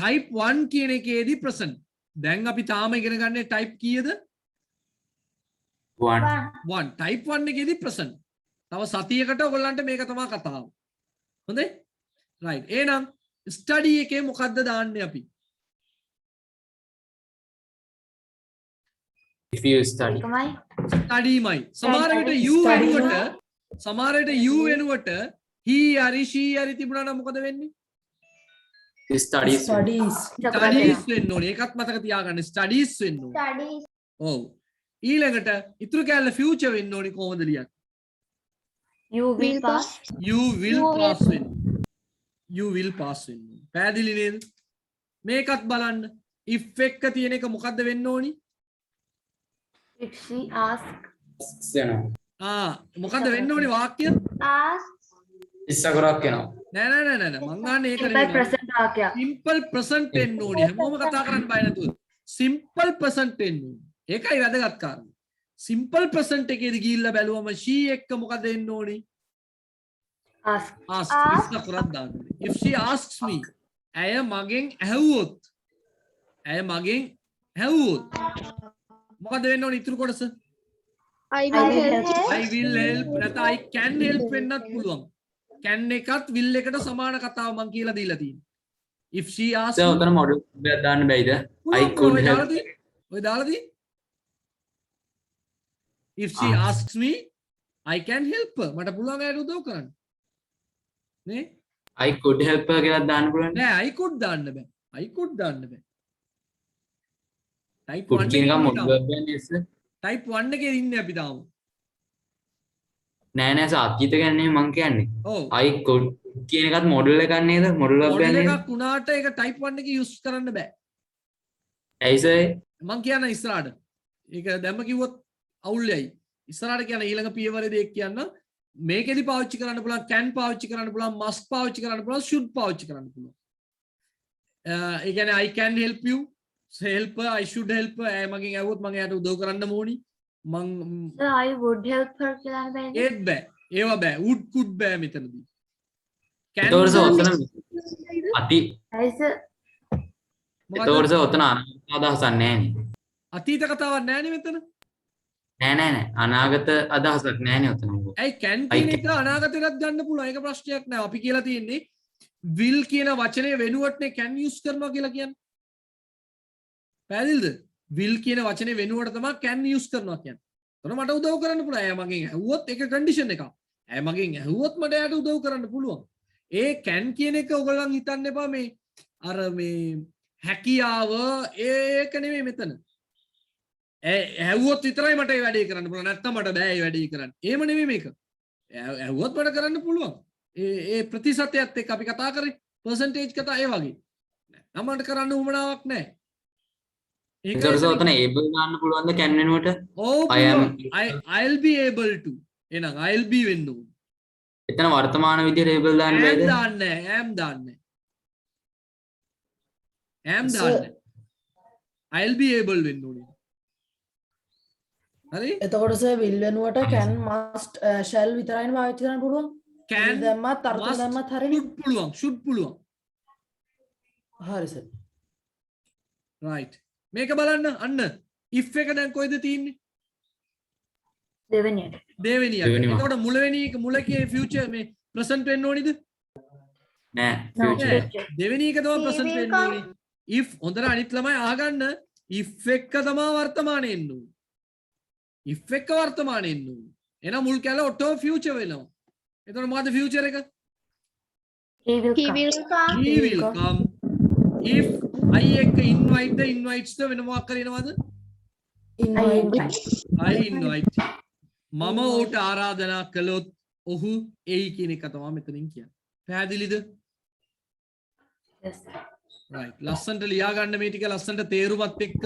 type 1 කියන එකේදී present. දැන් අපි තාම ඉගෙන ගන්නේ type කීයද? 1 1. type 1 එකේදී present. තව සතියකට ඔයගොල්ලන්ට මේක තමයි කතාව. හොඳයි? right. එහෙනම් study එකේ මොකද්ද දාන්නේ අපි? if you study study මයි. සමහර විට you වෙනුවට he හරි she හරි තිබුණා නම් මොකද වෙන්නේ? studies studies වෙන්න ඕනේ. ඒකත් මතක තියාගන්න. studies වෙන්න ඕනේ. ඔව්. ඊළඟට ඉතුරු කැලේ future වෙන්න ඕනේ කොහොමද ලියන්නේ? you will pass you will pass වෙන්න. you will pass වෙන්න. පැහැදිලි නේද? මේකත් බලන්න. if එක තියෙන එක මොකද්ද වෙන්න ඕනේ? if she asks මොකද්ද වෙන්න ඕනේ වාක්‍ය? asks ඉස්සගරක් වෙනවා. නෑ මං ගන්න ඒක simple නෙවෙයි. present වාක්‍යයක් simple present වෙන්න ඕනේ. හැමෝම කතා කරන්න බය නැතුව. simple present වෙන්න ඕනේ. ඒකයි වැදගත් කාරණා. simple present එකේදී ගිහිල්ලා බැලුවම she එක්ක මොකද එන්න ඕනේ? ask ඉස්ස කරක් දාන්න ඕනේ. if she asks me ඇය මගෙන් ඇහුවොත් මොකද වෙන්න ඕනේ ඉතුරු කොටස? I will help. I will help නැත්නම් I can help වෙන්නත් පුළුවන්. can එකත් will එකට සමාන කතාව මං කියලා දීලා තියෙනවා. if she asks දැන් උතන මොඩල් එකක් දාන්න බැයිද? I could help. ඔය දාලා තියෙන්නේ. if she asks me I can help her. මට පුළුවන් අයට උදව් කරන්න. නේ? I could help her කියලා දාන්න පුළුවන්. නෑ I could දාන්න බෑ. I could දාන්න බෑ. type could 1 කියන එකේ එක ඉන්නේ මොඩ් තාම. verb එකනේ sir. type 1 එකේ ඉන්නේ අපි තාම. නෑ නෑ sir අතීත ගැන නෙමෙයි මං කියන්නේ. ඔව්. I could කියන එකත් මොඩල් එකක් නේද? මොඩල් verb මොඩල් එකක් නේද? එකක් වුණාට ඒක type 1 එකේ use කරන්න බෑ. ඇයි sir? මං කියන ඉස්සරහට. ඒක දැම්ම කිව්වොත් අවුල් යයි. ඉස්සරහට කියන ඊළඟ පියවරේදී එක් කියන්න මේකෙදි පාවිච්චි කරන්න පුළුවන් can පාවිච්චි කරන්න පුළුවන් must පාවිච්චි කරන්න පුළුවන් should පාවිච්චි කරන්න පුළුවන්. ඒ කියන්නේ I can help you, help her, I should help her. මගෙන් ඇහුවොත් මම එයාට උදව් කරන්න ඕනි. මං Sir, I would help her කියලා දාන්න බෑද? ඒත් බෑ. ඒවා බෑ. would could බෑ මෙතනදී. can ඒතකොට sir ඔතන අති ඇයි sir? ඒතකොට sir ඔතන අනාගත අදහසක් නෑනේ. අතීත කතාවක් නෑනේ මෙතන. නෑ නෑ නෑ අනාගත අදහසක් නෑනේ ඔතන. ඇයි can කියන එක අනාගතයටත් ගන්න පුළුවන්. ඒක ප්‍රශ්නයක් නෑ. අපි කියලා තියෙන්නේ will කියන වචනේ වෙනුවටනේ can use කරනවා කියලා කියන්නේ. පැහැදිලිද? will කියන වචනේ වෙනුවට තමයි can use කරනවා කියන්නේ. එතකොට මට උදව් කරන්න පුළුවන්. එයා මගෙන් ඇහුවොත් ඒක condition එකක්. එයා මගෙන් ඇහුවොත් මට එයාට උදව් කරන්න පුළුවන්. ඒ can කියන එක ඔයගොල්ලන් හිතන්න එපා මේ අර මේ හැකියාව ඒක නෙමෙයි මෙතන. ඇහුවොත් විතරයි මට ඒ වැඩේ කරන්න පුළුවන්. නැත්තම් මට බෑ ඒ වැඩේ කරන්න. එහෙම නෙමෙයි මේක. ඇහුවොත් මට කරන්න පුළුවන්. ඒ ප්‍රතිශතයත් එක්ක අපි කතා කරේ percentage කතා ඒ වගේ. නැත්තම් මට කරන්න උවමනාවක් නැහැ. ඒතකොට sir ඔතන able දාන්න පුළුවන්ද can වෙනුවට? ඔව් I am I'll be able to. එහෙනම් I'll be වෙන්න ඕනේ. එතන වර්තමාන විදියට able දාන්න am බෑද? දාන්නේ නැහැ. am දාන්නේ නැහැ. am Sir. දාන්නේ. I'll be able වෙන්න ඕනේ. හරි? එතකොට සර් will වෙනුවට can must shall විතරයිනේ පාවිච්චි කරන්න පුළුවන්. can දැම්මත් අර්ථ must, දැම්මත් හරිනේ. should පුළුවන්. should පුළුවන්. හරි සර්. right. මේක බලන්න අන්න if එක දැන් කොයිද තියෙන්නේ? දෙවෙනියට. දෙවෙනියට. දෙවෙනිම. එතකොට මුලවෙනි එක මුලකේ future මේ present වෙන්න ඕනිද? නෑ No, future. future. දෙවෙනි එක තමයි He present will වෙන්න come. ඕනේ. if හොඳට අනිත් ළමයි අහගන්න if එක තමයි වර්තමානයේ එන්න ඕනේ. if එක වර්තමානයේ එන්න ඕනේ. එහෙනම් මුල් කැල ඔටෝ future වෙනවා. එතකොට මොකද future එක? He will He come. will come. he will come. if I එක invite ද invites ද වෙන මොකක් කරනවද? invite. I invite. මම ඔහුට ආරාධනා කළොත් ඔහු එයි කියන එක තමයි මෙතනින් කියන්නේ. පැහැදිලිද? Yes, sir. right. ලස්සනට ලියා ගන්න මේ ටික ලස්සනට තේරුමත් එක්ක.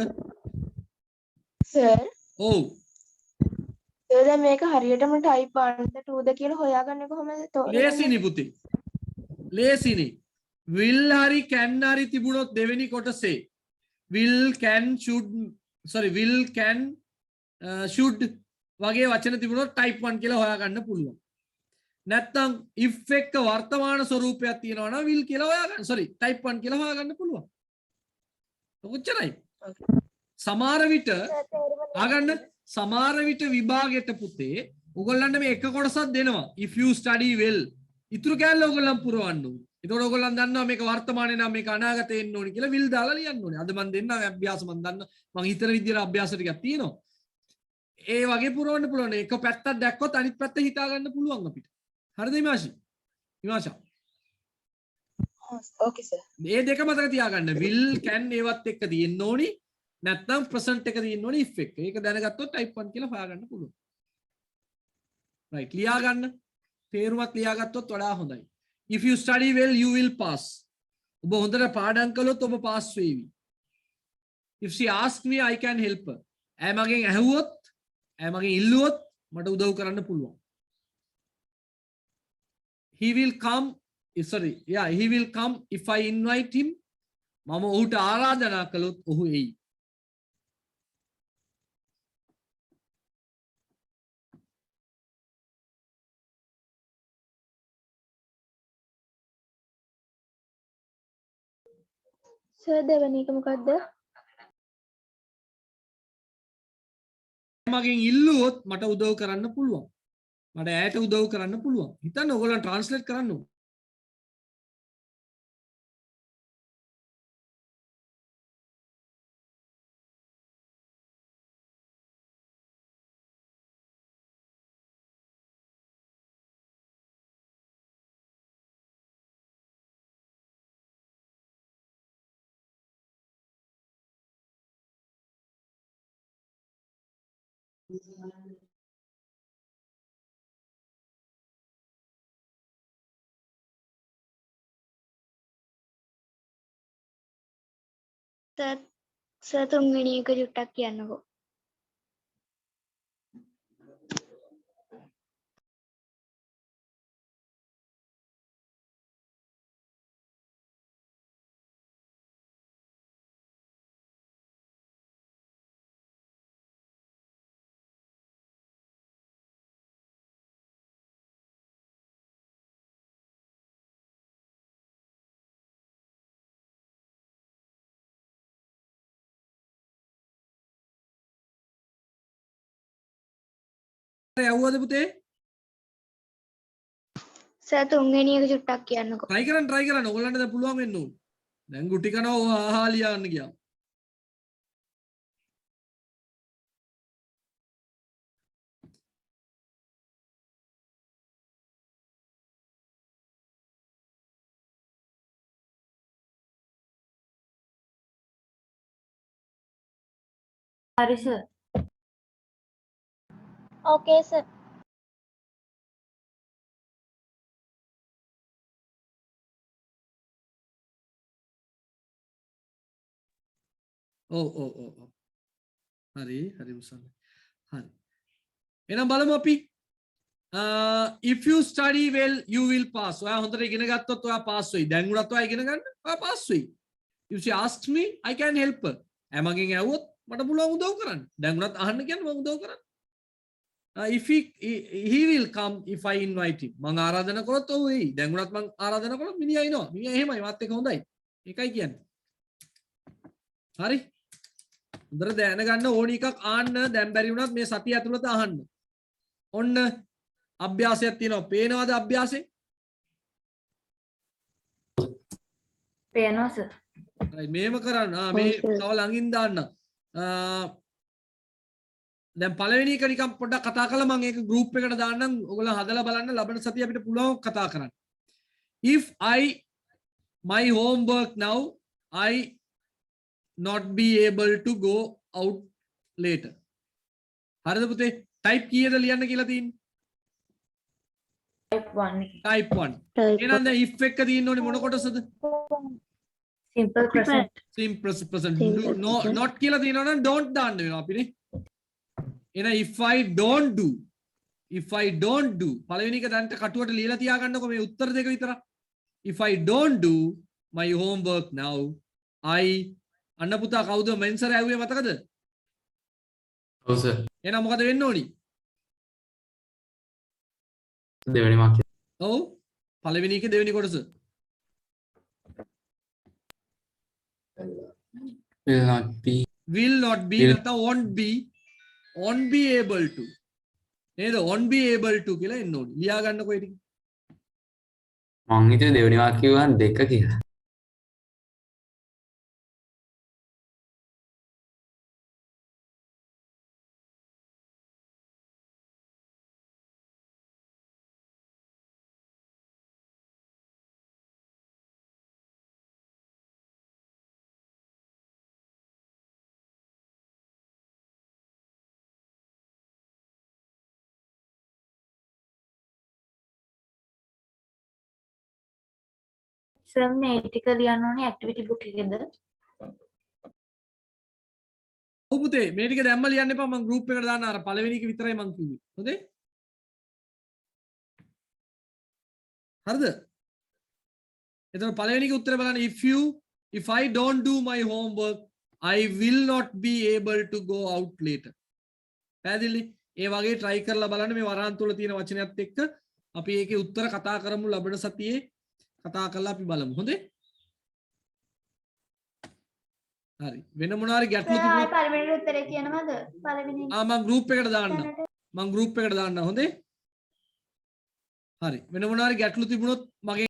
සර් ඔව්. සර් දැන් මේක හරියටම type 1ද 2ද කියලා හොයාගන්නේ කොහොමද? ලේසිනි පුතේ. ලේසිනි. will හරි can හරි තිබුණොත් දෙවෙනි කොටසේ will can should sorry will can should වගේ වචන තිබුණොත් type 1 කියලා හොයාගන්න පුළුවන්. නැත්තම් if එක වර්තමාන ස්වරූපයක් තියෙනවා නම් will කියලා හොයාගන්න sorry type 1 කියලා හොයාගන්න පුළුවන්. ඔච්චරයි. සමහර විට ආගන්න සමහර විට විභාගෙට පුතේ ඔයගොල්ලන්ට මේ එක කොටසක් දෙනවා if you study well ඉතුරු කැලේ ඔයගොල්ලන් පුරවන්න ඕනේ. ඒතකොට ඔයගොල්ලන් දන්නවා මේක වර්තමානයේ නම් මේක අනාගතේ එන්න ඕනේ කියලා will දාලා ලියන්න ඕනේ. අද මම දෙන්නම් අභ්‍යාස මම දන්න මම හිතන විදිහට අභ්‍යාස ටිකක් තියෙනවා. ඒ වගේ පුරවන්න පුළුවන්. එක පැත්තක් දැක්කොත් අනිත් පැත්ත හිතා ගන්න පුළුවන් අපිට. හරිද හිමාෂි? හිමාෂා. ඕකේ සර්. මේ දෙක මතක තියාගන්න. will can ඒවත් එක්ක තියෙන්න ඕනි. නැත්නම් present එක තියෙන්න ඕනි if එක. ඒක දැනගත්තොත් type 1 කියලා හොයාගන්න පුළුවන්. right ලියා ගන්න. තේරුමත් ලියාගත්තොත් වඩා හොඳයි. if you study well you will pass. ඔබ හොඳට පාඩම් කළොත් ඔබ pass වෙවි. if she ask me I can help her. ඇය මගෙන් ඇහුවොත් ඇය මගෙන් ඉල්ලුවොත් මට උදව් කරන්න පුළුවන්. he will come sorry yeah he will come if I invite him. මම ඔහුට ආරාධනා කළොත් ඔහු එයි. සර් දෙවෙනි එක මොකද්ද? මගෙන් ඉල්ලුවොත් මට උදව් කරන්න පුළුවන්. මට ඈට උදව් කරන්න පුළුවන්. හිතන්න ඔයගොල්ලන් ට්‍රාන්ස්ලේට් කරන්න ඕන. සර් තුන්වෙනි එක චුට්ටක් කියන්නකෝ. යවුවද පුතේ? සර් තුන්වෙනි එක චුට්ටක් කියන්නකෝ. try කරන්න. ඔයගලන්ට දැන් පුළුවන් වෙන්න ඕන. දැන් ගුටි කනවා ආහා ලියන්න ගියා. හරි සර්. Okay, sir. ඔව්. හරි උසන්න. හරි. එහෙනම් බලමු අපි. If you study well you will pass. ඔයා හොඳට ඉගෙන ගත්තොත් ඔයා පාස් වෙයි. දැන් උනත් ඔයා ඉගෙන ගන්න ඔයා පාස් වෙයි. If she asks me I can help her. මගෙන් ඇහුවොත් මට පුළුවන් උදව් කරන්න. දැන් උනත් අහන්න කියන්නේ මම උදව් කරන්න. If he will come if I invite him. මං ආරාධනා කරොත් ඔව් එයි. දැන් උනත් මං ආරාධනා කරොත් මිනිහා එනවා. මිනිහා එහෙමයි මාත් එක්ක හොඳයි. ඒකයි කියන්නේ. හරි. හොඳට දැනගන්න ඕනි එකක් ආන්න දැන් බැරි වුණත් මේ සතිය ඇතුළත අහන්න. ඔන්න අභ්‍යාසයක් තියෙනවා. පේනවද අභ්‍යාසෙ? පේනවා සර්. මේම කරන්න. මේ තව ළඟින් දාන්න. දැන් පළවෙනි එක නිකන් පොඩ්ඩක් කතා කරලා මම ඒක ගෲප් එකට දාන්නම්. ඔයගොල්ලෝ හදලා බලන්න ලබන සතිය අපිට පුළුවන් කතා කරන්න. If my homework now I not be able to go out later. හරිද පුතේ? type කීයද ලියන්න කියලා තියෙන්නේ? type 1. එහෙනම් දැන් if එක තියෙන්න ඕනේ මොන කොටසද? simple present. simple present. no not කියලා තියෙනවා නම් don't දාන්න වෙනවා අපිනේ. එහෙනම් if I don't do පළවෙනි එක දැන්ට කටුවට ලියලා තියාගන්නකො මේ උත්තර දෙක විතර. if I don't do my homework now I අන්න පුතා කවුද මෙන්සර් ඇහුවේ මතකද? ඔව් සර්. එහෙනම් මොකද වෙන්න ඕනි? දෙවෙනි වාක්‍යය. ඔව්. පළවෙනි එකේ දෙවෙනි කොටස. will not be නැත්නම් won't be able to. නේද? won't be able to කියලා එන්න ඕනි. ලියා ගන්නකො ඒ ටික. මං හිතුවේ දෙවෙනි වාක්‍යය ගන්න දෙක කියලා. සර් මේ ටික ලියන්න ඕනේ ඇක්ටිවිටි බුක් එකේද? ඔව් පුතේ මේ ටික දැම්ම ලියන්න එපා මම ගෲප් එකට දාන්න අර පළවෙනි එක විතරයි මං කිව්වේ. හොඳේ? හරිද? එතකොට පළවෙනි එක උත්තරේ බලන්න if I don't do my homework I will not be able to go out later. පැහැදිලි? ඒ වගේ try කරලා බලන්න මේ වරහන් තුල තියෙන වචනයත් එක්ක අපි ඒකේ උත්තර කතා කරමු ලබන සතියේ කතා කරලා අපි බලමු. හොඳේ? හරි. වෙන මොනවා හරි ගැටලු තිබුණොත් පළවෙනි උත්තරේ කියනවද? පළවෙනි මම ගෲප් එකට දාන්න. හොඳේ? හරි. වෙන මොනවා හරි ගැටලු තිබුණොත් මගේ